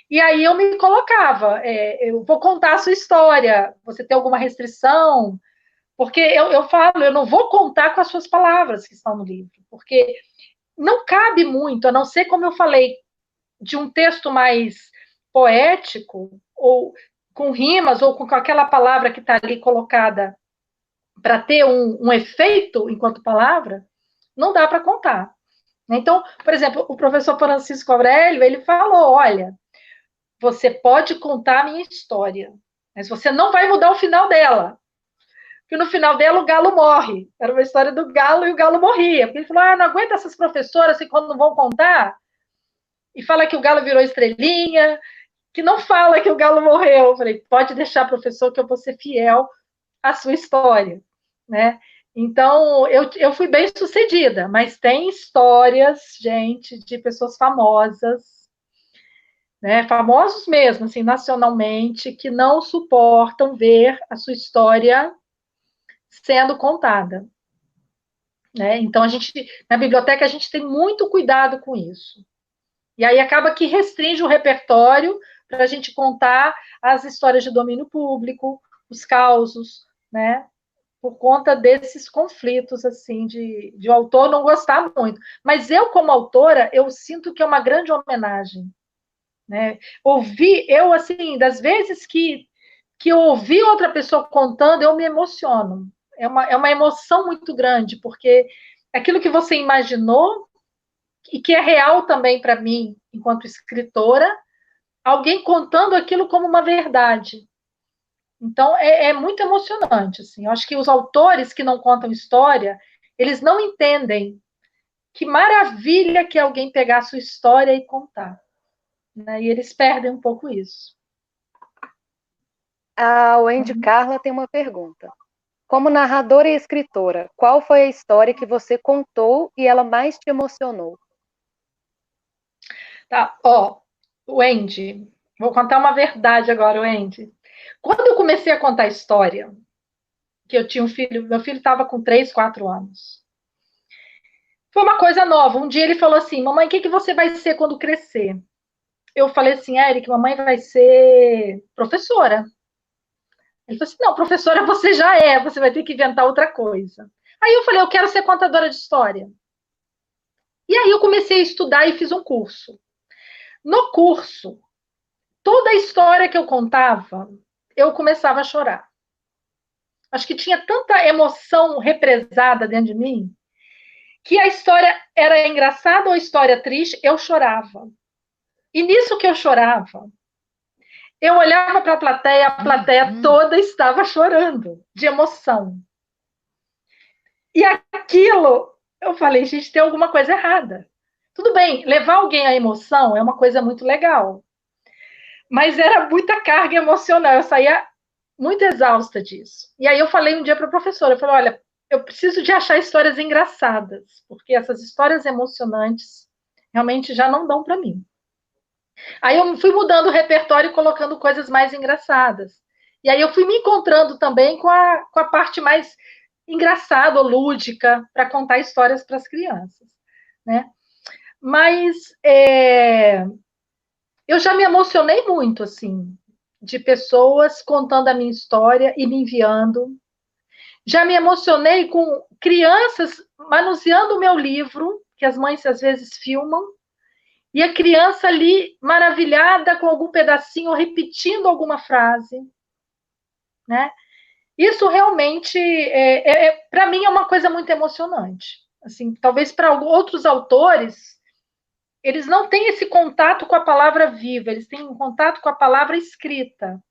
e aí eu me colocava, eu vou contar a sua história, você tem alguma restrição? Porque eu falo, eu não vou contar com as suas palavras que estão no livro, porque não cabe muito, a não ser, como eu falei, de um texto mais poético, ou com rimas, ou com aquela palavra que está ali colocada para ter um efeito enquanto palavra, não dá para contar. Então, por exemplo, o professor Francisco Aurélio, ele falou, olha, você pode contar a minha história, mas você não vai mudar o final dela, que no final dela o galo morre. Era uma história do galo e o galo morria. Porque ele falou, não aguenta essas professoras que quando não vão contar, e fala que o galo virou estrelinha, que não fala que o galo morreu. Eu falei, pode deixar, professor, que eu vou ser fiel à sua história, né? Então, eu fui bem sucedida, mas tem histórias, gente, de pessoas famosas, né, famosos mesmo, assim, nacionalmente, que não suportam ver a sua história sendo contada. Né? Então, na biblioteca, a gente tem muito cuidado com isso. E aí acaba que restringe o repertório para a gente contar as histórias de domínio público, os causos, né? Por conta desses conflitos, assim, de o autor não gostar muito. Mas eu, como autora, eu sinto que é uma grande homenagem. Né? Eu, assim, das vezes que eu ouvi outra pessoa contando, eu me emociono. É uma emoção muito grande, porque aquilo que você imaginou, e que é real também para mim, enquanto escritora, alguém contando aquilo como uma verdade. Então, é muito emocionante. Assim. Eu acho que os autores que não contam história, eles não entendem que maravilha que é alguém pegar a sua história e contar. Né? E eles perdem um pouco isso. A Wendy Carla tem uma pergunta. Como narradora e escritora, qual foi a história que você contou e ela mais te emocionou? Tá, Wendy, vou contar uma verdade agora, Wendy. Quando eu comecei a contar a história, que eu tinha um filho, meu filho estava com 3, 4 anos. Foi uma coisa nova. Um dia ele falou assim: mamãe, o que você vai ser quando crescer? Eu falei assim, Eric, mamãe vai ser professora. Ele falou assim: não, professora você já é, você vai ter que inventar outra coisa. Aí eu falei: eu quero ser contadora de história. E aí eu comecei a estudar e fiz um curso. No curso, toda a história que eu contava, eu começava a chorar. acho que tinha tanta emoção represada dentro de mim, que a história era engraçada ou a história triste, eu chorava. E nisso que eu chorava, eu olhava para a plateia toda estava chorando, de emoção. E aquilo, eu falei, gente, tem alguma coisa errada. Tudo bem, levar alguém à emoção é uma coisa muito legal, mas era muita carga emocional, eu saía muito exausta disso. E aí eu falei um dia para a professora, eu falei, olha, eu preciso de achar histórias engraçadas, porque essas histórias emocionantes realmente já não dão para mim. Aí eu fui mudando o repertório e colocando coisas mais engraçadas. E aí eu fui me encontrando também com a parte mais engraçada ou lúdica para contar histórias para as crianças, né? Mas eu já me emocionei muito, assim, de pessoas contando a minha história e me enviando. Já me emocionei com crianças manuseando o meu livro, que as mães às vezes filmam, e a criança ali maravilhada com algum pedacinho, repetindo alguma frase, né? Isso realmente, para mim, é uma coisa muito emocionante. Assim, talvez para outros autores, eles não têm esse contato com a palavra viva, eles têm um contato com a palavra escrita.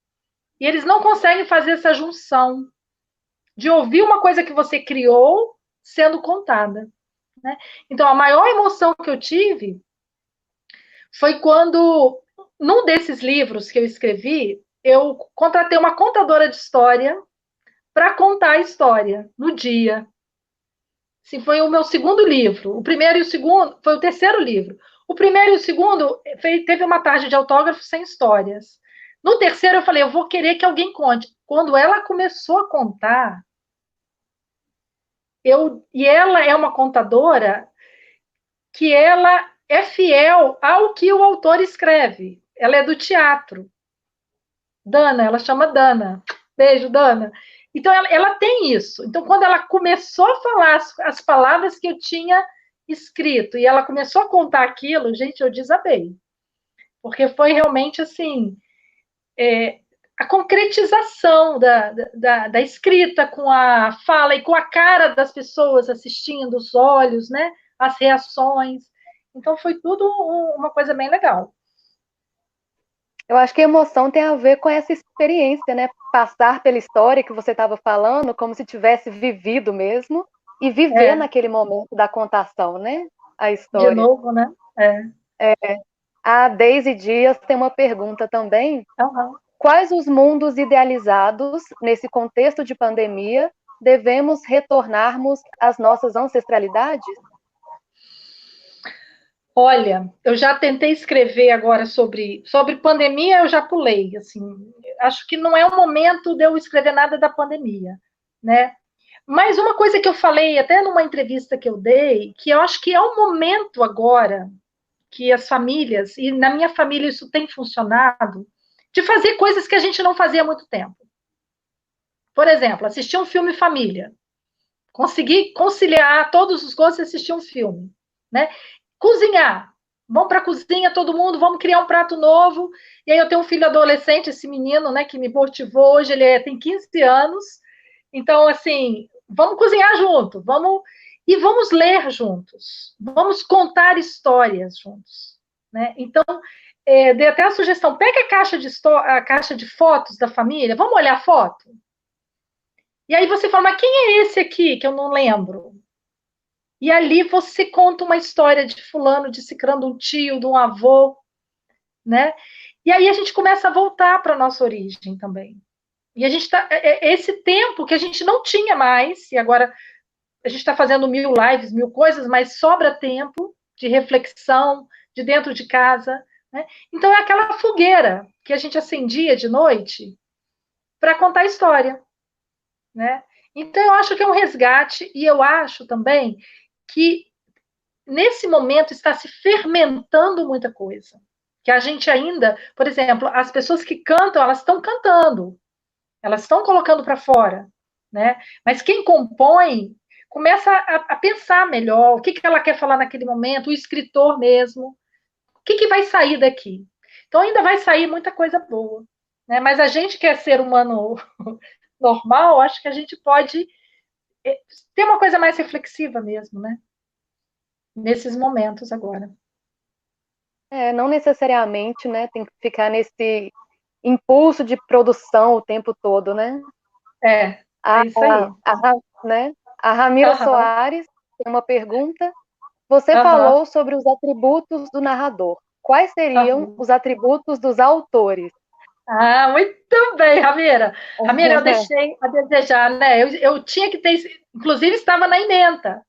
E eles não conseguem fazer essa junção de ouvir uma coisa que você criou sendo contada, né? Então, a maior emoção que eu tive foi quando, num desses livros que eu escrevi, eu contratei uma contadora de história para contar a história no dia. Assim, foi o meu segundo livro. O primeiro e o segundo foi o terceiro livro. O primeiro e o segundo teve uma tarde de autógrafo sem histórias. No terceiro, eu falei, eu vou querer que alguém conte. Quando ela começou a contar, e ela é uma contadora que ela é fiel ao que o autor escreve. Ela é do teatro. Dana, ela chama Dana. Beijo, Dana. Então, ela tem isso. Então, quando ela começou a falar as palavras que eu tinha escrito e ela começou a contar aquilo, gente, eu desabei. Porque foi realmente assim, a concretização da escrita com a fala e com a cara das pessoas assistindo, os olhos, né? As reações. Então, foi tudo uma coisa bem legal. Eu acho que a emoção tem a ver com essa experiência, né? Passar pela história que você estava falando, como se tivesse vivido mesmo, e viver naquele momento da contação, né? A história. De novo, né? A Deise Dias tem uma pergunta também. Uhum. Quais os mundos idealizados nesse contexto de pandemia devemos retornarmos às nossas ancestralidades? Olha, eu já tentei escrever agora sobre pandemia, eu já pulei, assim, acho que não é o momento de eu escrever nada da pandemia, né? Mas uma coisa que eu falei até numa entrevista que eu dei, que eu acho que é o momento agora que as famílias, e na minha família isso tem funcionado, de fazer coisas que a gente não fazia há muito tempo. Por exemplo, assistir um filme família. Conseguir conciliar todos os gostos e assistir um filme, né? Cozinhar. Vamos para a cozinha todo mundo, vamos criar um prato novo. E aí eu tenho um filho adolescente, esse menino, né, que me motivou hoje, ele tem 15 anos. Então, assim, vamos cozinhar junto, vamos ler juntos. Vamos contar histórias juntos, né? Então, dei até a sugestão, pega a caixa de fotos da família, vamos olhar foto? E aí você fala, mas quem é esse aqui que eu não lembro? E ali você conta uma história de fulano, de cicrano, de um tio, de um avô, né? E aí a gente começa a voltar para a nossa origem também. E a gente tá. Esse tempo que a gente não tinha mais, e agora a gente está fazendo 1000 lives, 1000 coisas, mas sobra tempo de reflexão, de dentro de casa. Né? Então é aquela fogueira que a gente acendia de noite para contar história. Né? Então, eu acho que é um resgate, e eu acho também que nesse momento está se fermentando muita coisa. Que a gente ainda, por exemplo, as pessoas que cantam, elas estão cantando, elas estão colocando para fora, né? Mas quem compõe começa a pensar melhor o que ela quer falar naquele momento, o escritor mesmo, o que vai sair daqui. Então ainda vai sair muita coisa boa, né? Mas a gente que é ser humano normal, acho que a gente pode ter uma coisa mais reflexiva mesmo, né? Nesses momentos agora. Não necessariamente, né? Tem que ficar nesse impulso de produção o tempo todo, né? É isso aí. Né? A Ramira Aham, Soares tem uma pergunta. Você aham, falou sobre os atributos do narrador. Quais seriam aham. os atributos dos autores? Ah, muito bem, Ramira. Ramira, eu deixei a desejar, né? Eu tinha que ter, inclusive estava na ementa,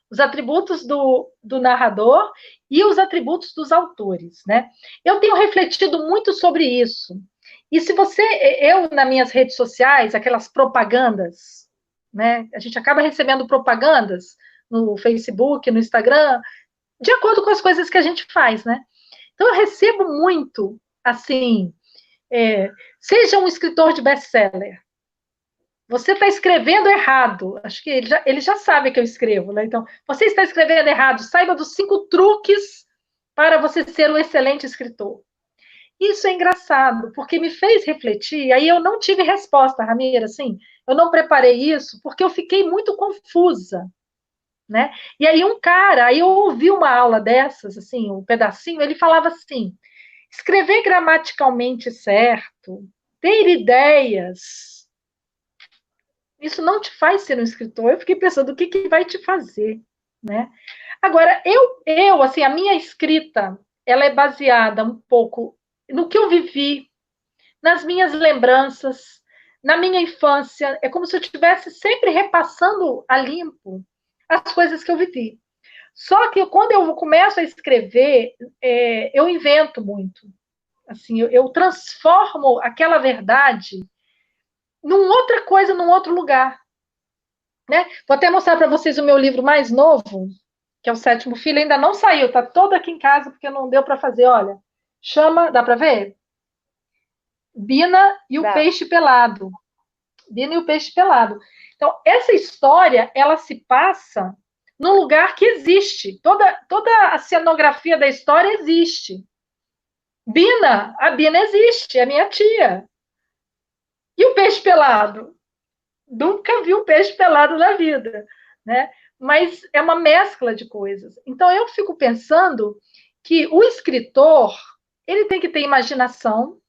os atributos do narrador e os atributos dos autores, né? Eu tenho refletido muito sobre isso. E se você, eu nas minhas redes sociais, aquelas propagandas, né? A gente acaba recebendo propagandas no Facebook, no Instagram, de acordo com as coisas que a gente faz, né? Então eu recebo muito, assim, seja um escritor de best-seller, você está escrevendo errado. Acho que ele já sabe que eu escrevo, né? Então, você está escrevendo errado. Saiba dos 5 truques para você ser um excelente escritor. Isso é engraçado, porque me fez refletir. Aí eu não tive resposta, Ramira, assim. Eu não preparei isso, porque eu fiquei muito confusa, né? E aí aí eu ouvi uma aula dessas, assim, um pedacinho, ele falava assim: escrever gramaticalmente certo, ter ideias, isso não te faz ser um escritor. Eu fiquei pensando, o que, que vai te fazer, né? Agora, assim, a minha escrita, ela é baseada um pouco no que eu vivi, nas minhas lembranças, na minha infância. É como se eu estivesse sempre repassando a limpo as coisas que eu vivi. Só que quando eu começo a escrever, eu invento muito. Assim, eu transformo aquela verdade numa outra coisa, num outro lugar. Né? Vou até mostrar para vocês o meu livro mais novo, que é o Sétimo Filho, ainda não saiu, tá todo aqui em casa porque não deu para fazer. Olha, chama, dá para ver? Bina e o Dá. Peixe Pelado. Bina e o Peixe Pelado. Então, essa história, ela se passa num lugar que existe. Toda a cenografia da história existe. A Bina existe, é minha tia. E o Peixe Pelado? Nunca vi um peixe pelado na vida, né? Mas é uma mescla de coisas. Então eu fico pensando que o escritor, ele tem que ter imaginação,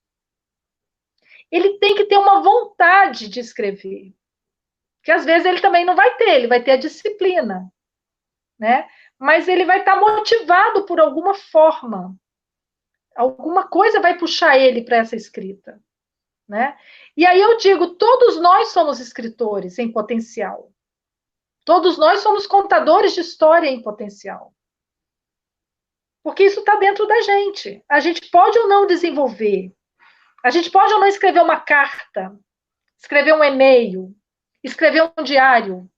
ele tem que ter uma vontade de escrever, que às vezes ele também não vai ter, ele vai ter a disciplina, né? Mas ele vai estar motivado por alguma forma, alguma coisa vai puxar ele para essa escrita, né? E aí eu digo, todos nós somos escritores em potencial. Todos nós somos contadores de história em potencial. Porque isso está dentro da gente. A gente pode ou não desenvolver. A gente pode ou não escrever uma carta, escrever um e-mail, escrever um diário,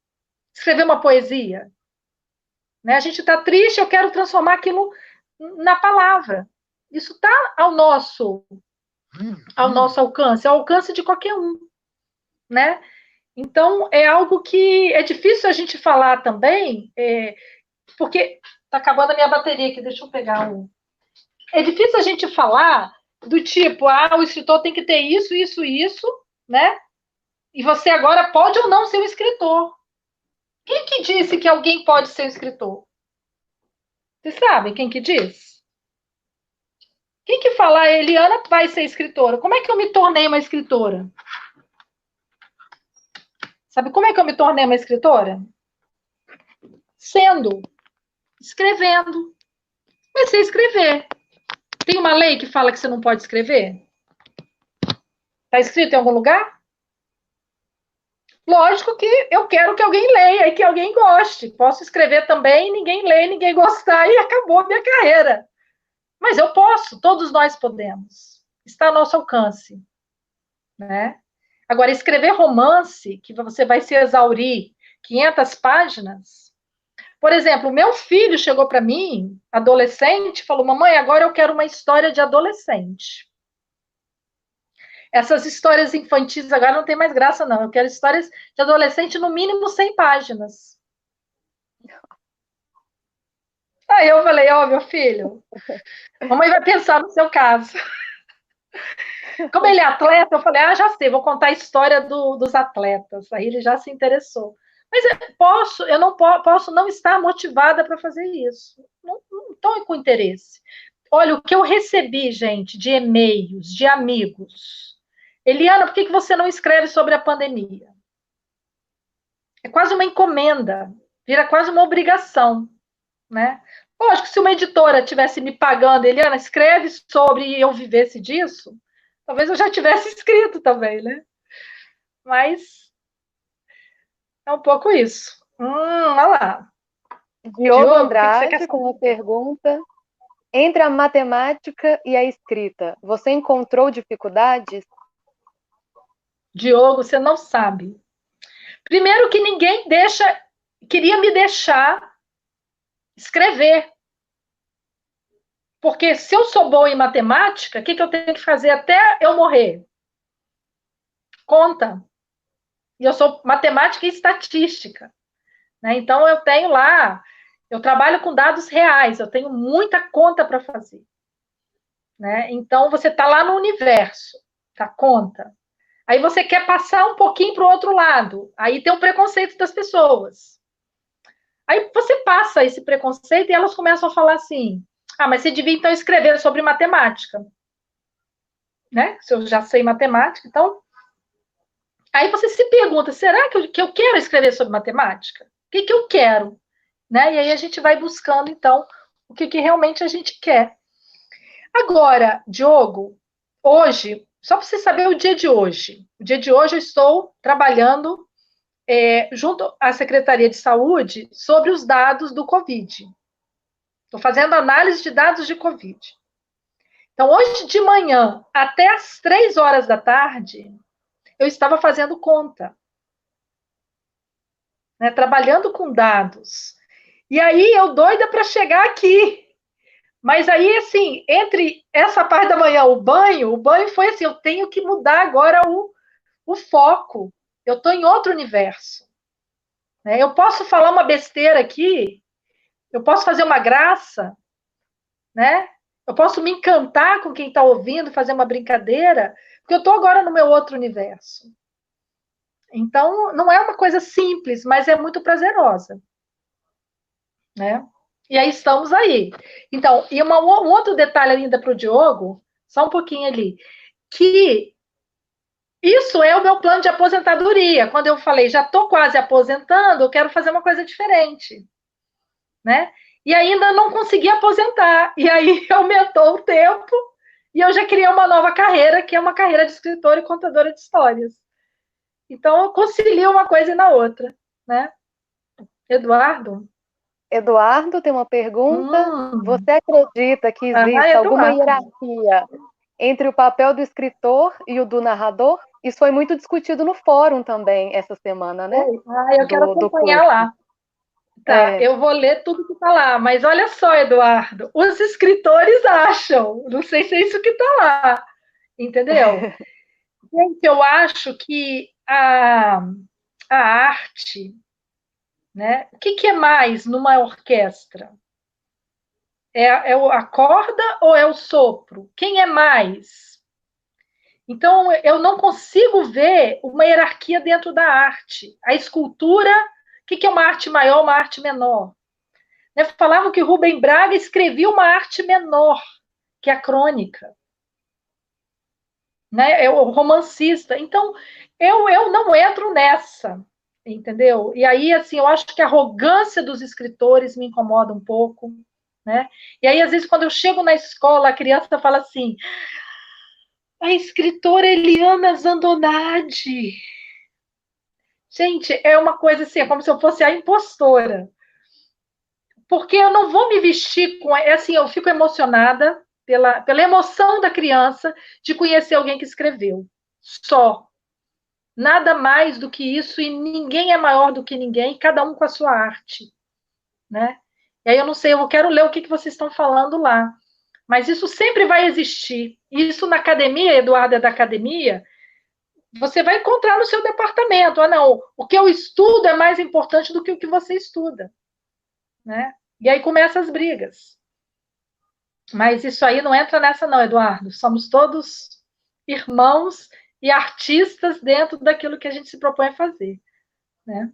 escrever uma poesia. Né? A gente está triste, eu quero transformar aquilo na palavra. Isso está ao nosso alcance, ao alcance de qualquer um. Né? Então, é algo que é difícil a gente falar também, porque está acabando a minha bateria aqui, deixa eu pegar um. É difícil a gente falar do tipo, o escritor tem que ter isso, isso, isso, né? E você agora pode ou não ser um escritor. Quem que disse que alguém pode ser um escritor? Vocês sabem quem que diz? Quem que fala, a Eliana vai ser escritora? Como é que eu me tornei uma escritora? Sabe como é que eu me tornei uma escritora? Sendo, escrevendo. Comecei a escrever. Tem uma lei que fala que você não pode escrever? Está escrito em algum lugar? Lógico que eu quero que alguém leia e que alguém goste. Posso escrever também, ninguém lê, ninguém gostar e acabou a minha carreira. Mas eu posso, todos nós podemos. Está ao nosso alcance. Né? Agora, escrever romance, que você vai se exaurir 500 páginas. Por exemplo, meu filho chegou para mim, adolescente, falou: Mamãe, agora eu quero uma história de adolescente. Essas histórias infantis agora não tem mais graça, não. Eu quero histórias de adolescente, no mínimo 100 páginas. Aí eu falei, meu filho, mamãe vai pensar no seu caso. Como ele é atleta, eu falei, já sei, vou contar a história dos atletas. Aí ele já se interessou. Mas eu não posso não estar motivada para fazer isso. Não estou com interesse. Olha, o que eu recebi, gente, de e-mails, de amigos. Eliana, por que você não escreve sobre a pandemia? É quase uma encomenda, vira quase uma obrigação, né? Lógico que se uma editora tivesse me pagando, Eliana, escreve sobre e eu vivesse disso, talvez eu já tivesse escrito também, né? Mas é um pouco isso. Olha lá. Diogo Diogo, o que você quer Andrade com saber? uma pergunta. Entre a matemática e a escrita, você encontrou dificuldades? Diogo, você não sabe. Primeiro que ninguém queria me deixar escrever. Porque se eu sou boa em matemática, o que eu tenho que fazer até eu morrer? Conta. E eu sou matemática e estatística. Né? Então, eu trabalho com dados reais, eu tenho muita conta para fazer. Né? Então, você está lá no universo, tá? Conta. Aí você quer passar um pouquinho para o outro lado. Aí tem o preconceito das pessoas. Aí você passa esse preconceito e elas começam a falar assim: mas você devia então escrever sobre matemática. Né? Se eu já sei matemática, então. Aí você se pergunta: será que eu quero escrever sobre matemática? O que eu quero? Né? E aí a gente vai buscando, então, o que realmente a gente quer. Agora, Diogo, hoje, só para você saber o dia de hoje. O dia de hoje eu estou trabalhando junto à Secretaria de Saúde sobre os dados do Covid. Estou fazendo análise de dados de Covid. Então, hoje de manhã, até às 3 horas da tarde, eu estava fazendo conta, né, trabalhando com dados. E aí, eu doida para chegar aqui. Mas aí, assim, entre essa parte da manhã, o banho foi assim, eu tenho que mudar agora o foco. Eu estou em outro universo. Né? Eu posso falar uma besteira aqui, eu posso fazer uma graça, né? Eu posso me encantar com quem está ouvindo, fazer uma brincadeira, porque eu estou agora no meu outro universo. Então, não é uma coisa simples, mas é muito prazerosa. Né? E aí estamos aí. Então, e um outro detalhe ainda para o Diogo, só um pouquinho ali, que isso é o meu plano de aposentadoria. Quando eu falei, já estou quase aposentando, eu quero fazer uma coisa diferente. Né? E ainda não consegui aposentar. E aí aumentou o tempo e eu já criei uma nova carreira, que é uma carreira de escritora e contadora de histórias. Então, eu concilio uma coisa e na outra. Né? Eduardo? Eduardo tem uma pergunta. Você acredita que existe alguma Eduardo. hierarquia entre o papel do escritor e o do narrador? Isso foi muito discutido no fórum também essa semana, né? Eu quero Do acompanhar curso. lá. Tá, eu vou ler tudo que está lá, mas olha só, Eduardo, os escritores acham, não sei se é isso que está lá, entendeu? Gente, eu acho que a arte, né? O que é mais numa orquestra? É a corda ou é o sopro? Quem é mais? Então, eu não consigo ver uma hierarquia dentro da arte. A escultura, o que é uma arte maior, uma arte menor? Falavam que Rubem Braga escrevia uma arte menor, que é a crônica. Né? É o romancista. Então, eu não entro nessa, entendeu? E aí, assim, eu acho que a arrogância dos escritores me incomoda um pouco. Né? E aí, às vezes, quando eu chego na escola, a criança fala assim: a escritora Eliana Zandonade. Gente, é uma coisa assim, é como se eu fosse a impostora. Porque eu não vou me vestir com. Assim, eu fico emocionada pela emoção da criança de conhecer alguém que escreveu. Só. Nada mais do que isso, e ninguém é maior do que ninguém, cada um com a sua arte. Né? E aí eu não sei, eu quero ler o que vocês estão falando lá. Mas isso sempre vai existir. Isso na academia, Eduardo, é da academia, você vai encontrar no seu departamento. Não, o que eu estudo é mais importante do que o que você estuda. Né? E aí começam as brigas. Mas isso aí não entra nessa, não, Eduardo. Somos todos irmãos e artistas dentro daquilo que a gente se propõe a fazer, né?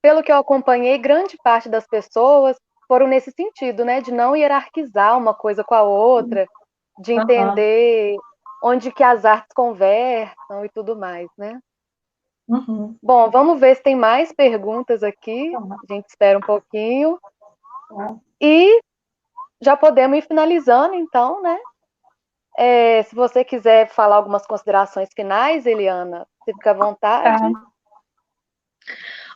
Pelo que eu acompanhei, grande parte das pessoas foram nesse sentido, né? De não hierarquizar uma coisa com a outra, de Uhum. entender onde que as artes conversam e tudo mais, né? Uhum. Bom, vamos ver se tem mais perguntas aqui. Tá. A gente espera um pouquinho. Tá. E já podemos ir finalizando, então, né? Se você quiser falar algumas considerações finais, Eliana, você fica à vontade. Tá.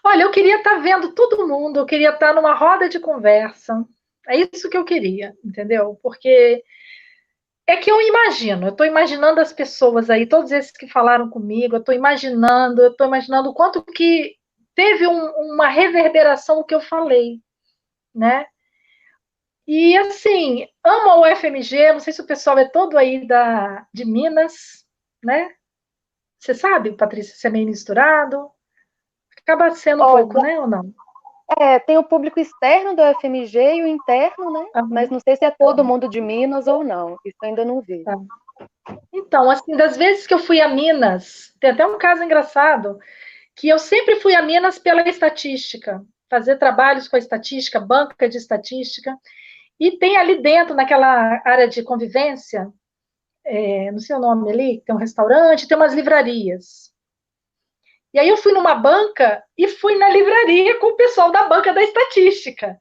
Olha, eu queria estar vendo todo mundo, eu queria estar numa roda de conversa. É isso que eu queria, entendeu? Porque é que eu estou imaginando as pessoas aí, todos esses que falaram comigo, eu estou imaginando o quanto que teve uma reverberação o que eu falei, né? E assim, amo a UFMG, não sei se o pessoal é todo aí de Minas, né? Você sabe, Patrícia, se é meio misturado? Acaba sendo um pouco, Olha, né, ou não? tem o público externo da UFMG e o interno, né? Mas Aham, não sei se é todo mundo de Minas ou não. Isso eu ainda não vi. tá. Então, assim, das vezes que eu fui a Minas, tem até um caso engraçado, que eu sempre fui a Minas pela estatística, fazer trabalhos com a estatística, banca de estatística, e tem ali dentro, naquela área de convivência, não sei o nome ali, tem um restaurante, tem umas livrarias. E aí eu fui numa banca e fui na livraria com o pessoal da banca da estatística.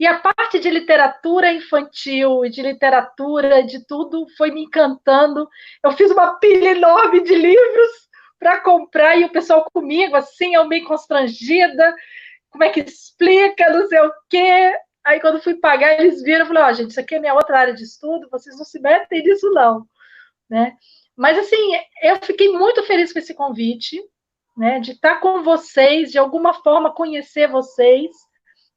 E a parte de literatura infantil e de literatura, de tudo, foi me encantando. Eu fiz uma pilha enorme de livros para comprar e o pessoal comigo, assim, eu meio constrangida. Como é que explica, não sei o quê. Aí, quando fui pagar, eles viram e falaram: gente, isso aqui é minha outra área de estudo, vocês não se metem nisso, não. Né? Mas, assim, eu fiquei muito feliz com esse convite, né, de estar com vocês, de alguma forma conhecer vocês,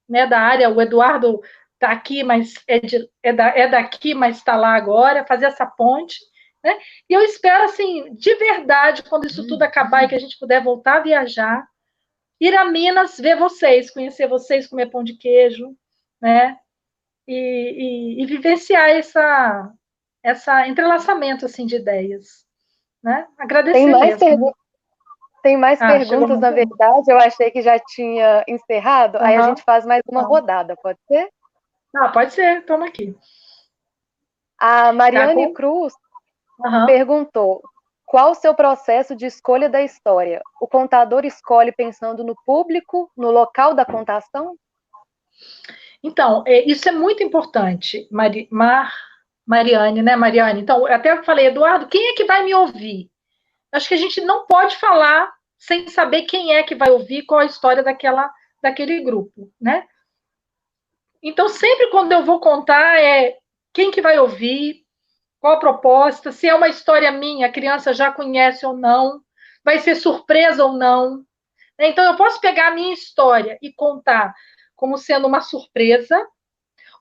né, da área. O Eduardo está aqui, mas é daqui, mas está lá agora, fazer essa ponte. Né? E eu espero, assim, de verdade, quando isso tudo acabar e que a gente puder voltar a viajar, ir a Minas, ver vocês, conhecer vocês, comer pão de queijo, né? E vivenciar essa entrelaçamento assim de ideias, né? Tem Agradecer mais mesmo. Tem mais Chegou perguntas, na muito. verdade. Eu achei que já tinha encerrado. Aí a Aham. gente faz mais uma Uhum. rodada, pode ser? Pode ser, toma aqui. A Tá Mariane com. Cruz Aham. perguntou: qual o seu processo de escolha da história? O contador escolhe pensando no público, no local da contação? Então, isso é muito importante, Mariane, né, Mariane? Então, eu até falei, Eduardo, quem é que vai me ouvir? Acho que a gente não pode falar sem saber quem é que vai ouvir, qual a história daquele grupo, né? Então, sempre quando eu vou contar, quem que vai ouvir, qual a proposta, se é uma história minha, a criança já conhece ou não, vai ser surpresa ou não. Então, eu posso pegar a minha história e contar como sendo uma surpresa,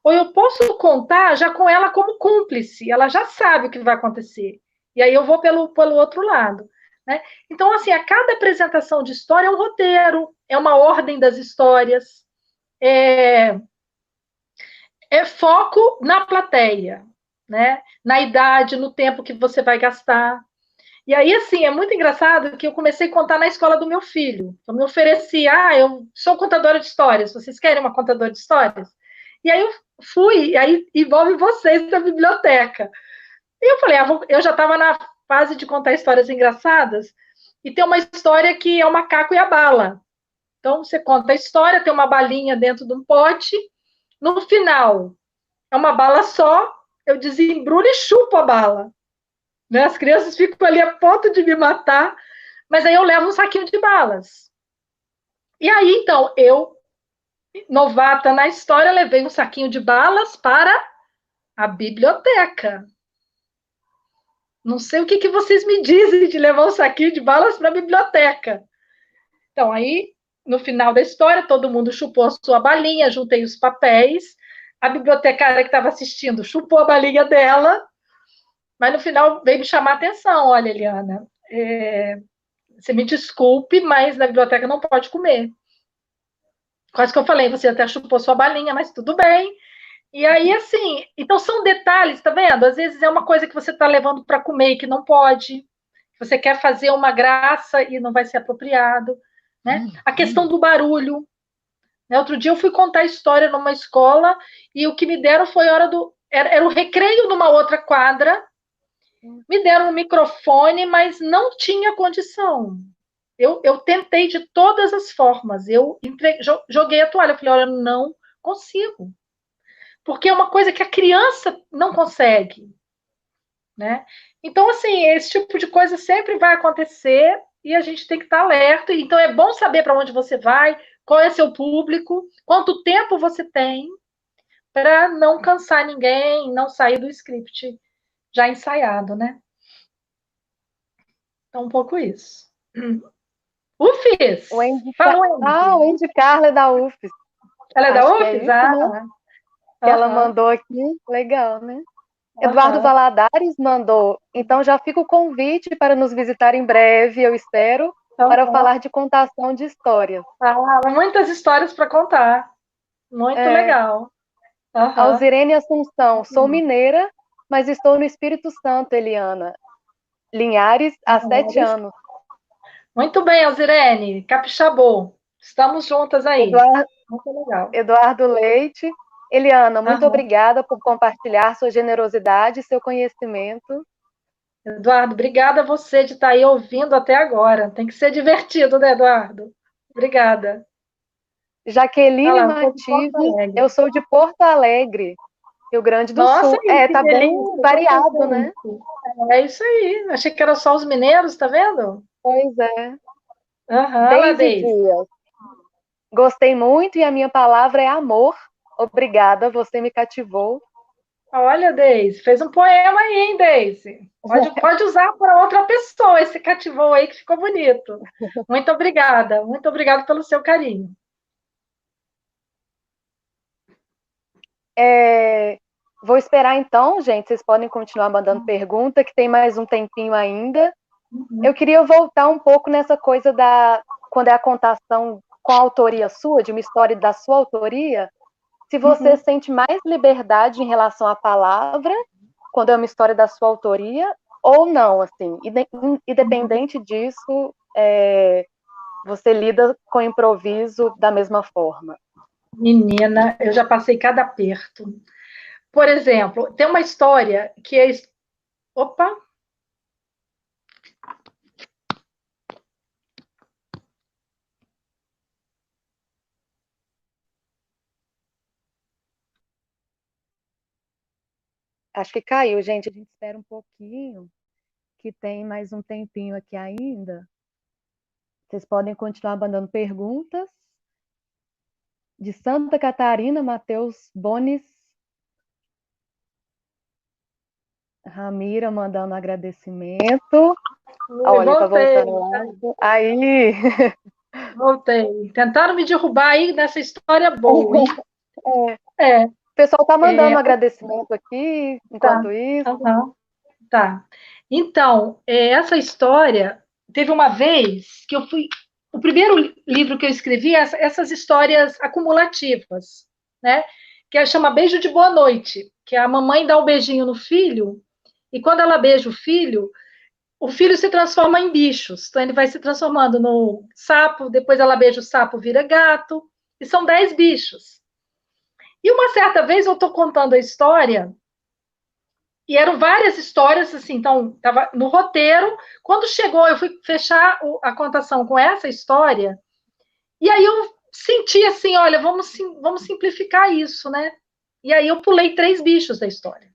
ou eu posso contar já com ela como cúmplice, ela já sabe o que vai acontecer. E aí eu vou pelo outro lado. Né? Então, assim, a cada apresentação de história é um roteiro, é uma ordem das histórias, é, é foco na plateia, né? Na idade, no tempo que você vai gastar. E aí, assim, é muito engraçado que eu comecei a contar na escola do meu filho. Eu me ofereci, eu sou contadora de histórias, vocês querem uma contadora de histórias? E aí eu fui, e aí envolve vocês da biblioteca. E eu falei, eu já estava na fase de contar histórias engraçadas, e tem uma história que é o macaco e a bala. Então, você conta a história, tem uma balinha dentro de um pote, no final, é uma bala só, eu desembrulho e chupo a bala. Né? As crianças ficam ali a ponto de me matar, mas aí eu levo um saquinho de balas. E aí, então, eu, novata na história, levei um saquinho de balas para a biblioteca. Não sei o que vocês me dizem de levar um saquinho de balas para a biblioteca. Então, aí, no final da história, todo mundo chupou a sua balinha, juntei os papéis, a bibliotecária que estava assistindo chupou a balinha dela, mas no final veio me chamar a atenção. Olha, Eliana, você me desculpe, mas na biblioteca não pode comer. Quase que eu falei, você até chupou sua balinha, mas tudo bem. E aí, assim, então são detalhes, tá vendo? Às vezes é uma coisa que você está levando para comer e que não pode. Você quer fazer uma graça e não vai ser apropriado, né? A questão do barulho. Né? Outro dia eu fui contar história numa escola e o que me deram foi hora do... Era o recreio numa outra quadra, me deram um microfone, mas não tinha condição. Eu tentei de todas as formas. Eu joguei a toalha. Eu falei, olha, não consigo. Porque é uma coisa que a criança não consegue. Né? Então, assim, esse tipo de coisa sempre vai acontecer e a gente tem que estar alerta. Então, é bom saber para onde você vai, qual é seu público, quanto tempo você tem, para não cansar ninguém, não sair do script já ensaiado, né? Então, um pouco isso. UFES! Falou, O Andy Carla é da UFES. Ela é da Acho que UFES? é isso, né? Que ela mandou aqui. Legal, né? Eduardo Valadares mandou. Então, já fica o convite para nos visitar em breve, eu espero, para falar de contação de histórias. Muitas histórias para contar. Muito legal. Alzirene Assunção, sou mineira, mas estou no Espírito Santo, Eliana. Linhares, há 7 anos. Muito bem, Alzirene, capixabô. Estamos juntas aí. Muito legal. Eduardo Leite. Eliana, muito obrigada por compartilhar sua generosidade e seu conhecimento. Eduardo, obrigada a você de estar aí ouvindo até agora. Tem que ser divertido, né, Eduardo? Obrigada. Jaqueline Matias, eu sou de Porto Alegre, Rio Grande do Sul. Tá bem variado, né? É isso aí. Achei que era só os mineiros, tá vendo? Pois é. Deise Dias. Gostei muito e a minha palavra é amor. Obrigada, você me cativou. Olha, Deise, fez um poema aí, hein, Deise? Pode usar para outra pessoa esse cativou aí que ficou bonito. Muito obrigada pelo seu carinho. Vou esperar então, gente. Vocês podem continuar mandando pergunta, que tem mais um tempinho ainda. Eu queria voltar um pouco nessa coisa quando é a contação com a autoria sua, de uma história da sua autoria, se você sente mais liberdade em relação à palavra, quando é uma história da sua autoria, ou não, assim, independente disso, você lida com o improviso da mesma forma. Menina, eu já passei cada aperto. Por exemplo, tem uma história que é... Opa! Acho que caiu, gente. A gente espera um pouquinho, que tem mais um tempinho aqui ainda. Vocês podem continuar mandando perguntas. De Santa Catarina, Matheus Bones. Ramira mandando agradecimento. Olha, tá voltando lá. Aí! Voltei. Tentaram me derrubar aí nessa história boa, hein? O pessoal tá mandando um agradecimento aqui, enquanto isso. Tá. Então, essa história, teve uma vez que eu fui... O primeiro livro que eu escrevi é essas histórias acumulativas, né? Que chama Beijo de Boa Noite, que a mamãe dá um beijinho no filho, e quando ela beija o filho se transforma em bichos. Então, ele vai se transformando no sapo, depois ela beija o sapo, vira gato, e são 10 bichos. E uma certa vez eu estou contando a história, e eram várias histórias, assim, então, estava no roteiro. Quando chegou, eu fui fechar a contação com essa história, e aí eu senti assim, olha, vamos simplificar isso, né? E aí eu pulei 3 bichos da história.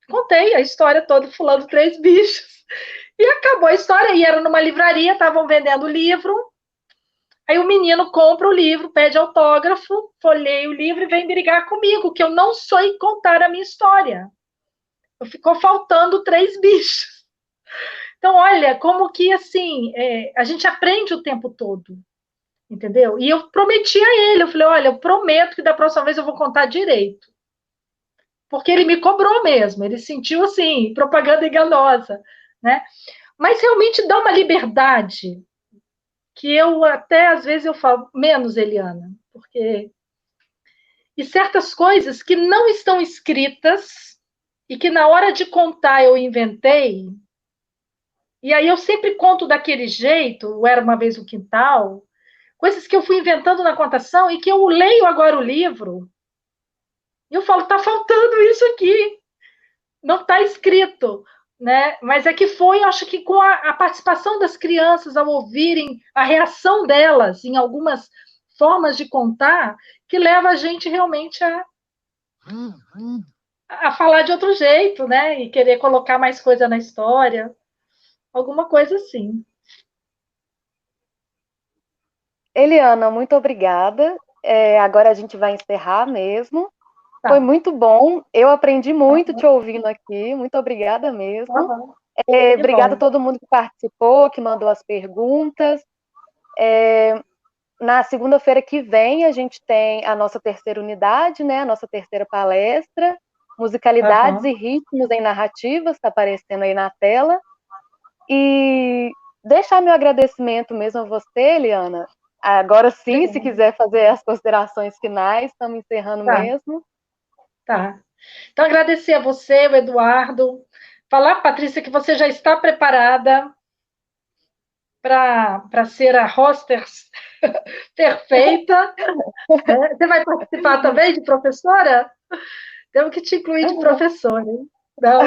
Contei a história toda, pulando 3 bichos. E acabou a história, e era numa livraria, estavam vendendo o livro. Aí o menino compra o livro, pede autógrafo, folheia o livro e vem brigar comigo, que eu não sei contar a minha história. Ficou faltando 3 bichos. Então, olha, como que, assim, a gente aprende o tempo todo, entendeu? E eu prometi a ele, eu falei, olha, eu prometo que da próxima vez eu vou contar direito. Porque ele me cobrou mesmo, ele sentiu, assim, propaganda enganosa, né? Mas realmente dá uma liberdade que eu até, às vezes, eu falo, menos, Eliana, porque... E certas coisas que não estão escritas, e que na hora de contar eu inventei, e aí eu sempre conto daquele jeito, o Era Uma Vez um Quintal, coisas que eu fui inventando na contação e que eu leio agora o livro, e eu falo, tá faltando isso aqui, não está escrito, né? Mas é que foi, acho que com a participação das crianças, ao ouvirem a reação delas em algumas formas de contar, que leva a gente realmente a falar de outro jeito, né? E querer colocar mais coisa na história, alguma coisa assim. Eliana, muito obrigada. Agora a gente vai encerrar mesmo. Foi Tá. muito bom. Eu aprendi muito te Uhum. ouvindo aqui. Muito obrigada mesmo. Uhum. Que Obrigada a bom. todo mundo que participou, que mandou as perguntas. Na segunda-feira que vem, a gente tem a nossa terceira unidade, né? A nossa terceira palestra, Musicalidades Uhum. e Ritmos em Narrativas, está aparecendo aí na tela. E deixar meu agradecimento mesmo a você, Eliana. Agora sim, se Sim. quiser fazer as considerações finais, estamos encerrando Tá, mesmo. tá. Então, agradecer a você, o Eduardo. Falar, Patrícia, que você já está preparada para ser a hostess perfeita. Né? Você vai participar também de professora? Temos que te incluir de professora, hein? Não?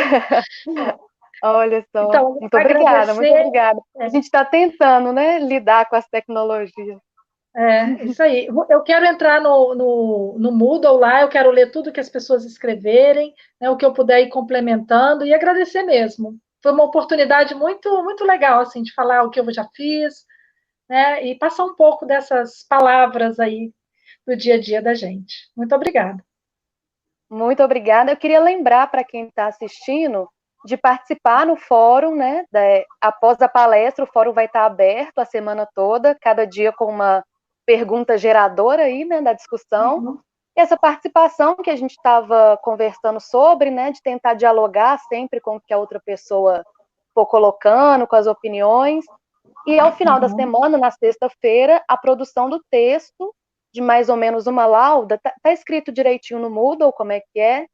Olha só, Então, muito obrigada, muito agradecer. obrigada. A gente está tentando, né, lidar com as tecnologias. Isso aí. Eu quero entrar no Moodle lá, eu quero ler tudo que as pessoas escreverem, né, o que eu puder ir complementando, e agradecer mesmo. Foi uma oportunidade muito, muito legal, assim, de falar o que eu já fiz, né, e passar um pouco dessas palavras aí do dia a dia da gente. Muito obrigada. Muito obrigada. Eu queria lembrar para quem está assistindo de participar no fórum, né? Após a palestra, o fórum vai estar aberto a semana toda, cada dia com uma pergunta geradora aí, né, da discussão. Uhum. E essa participação que a gente estava conversando sobre, né, de tentar dialogar sempre com o que a outra pessoa for colocando, com as opiniões. E ao final da Uhum. semana, na sexta-feira, a produção do texto de mais ou menos uma lauda, tá escrito direitinho no Moodle como é que é,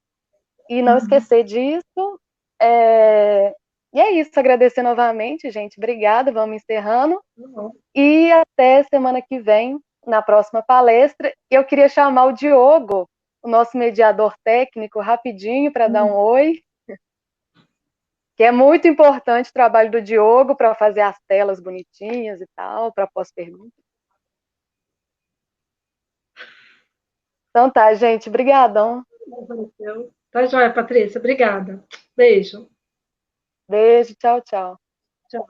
e não Uhum. esquecer disso. É... E é isso, agradecer novamente, gente. Obrigada, vamos encerrando. Uhum. E até semana que vem, na próxima palestra. Eu queria chamar o Diogo, o nosso mediador técnico, rapidinho, para dar um oi, que é muito importante o trabalho do Diogo para fazer as telas bonitinhas e tal, para pós-pergunta. Então tá, gente, brigadão. Tá joia, Patrícia. Obrigada. Beijo. Beijo, tchau, tchau. Tchau.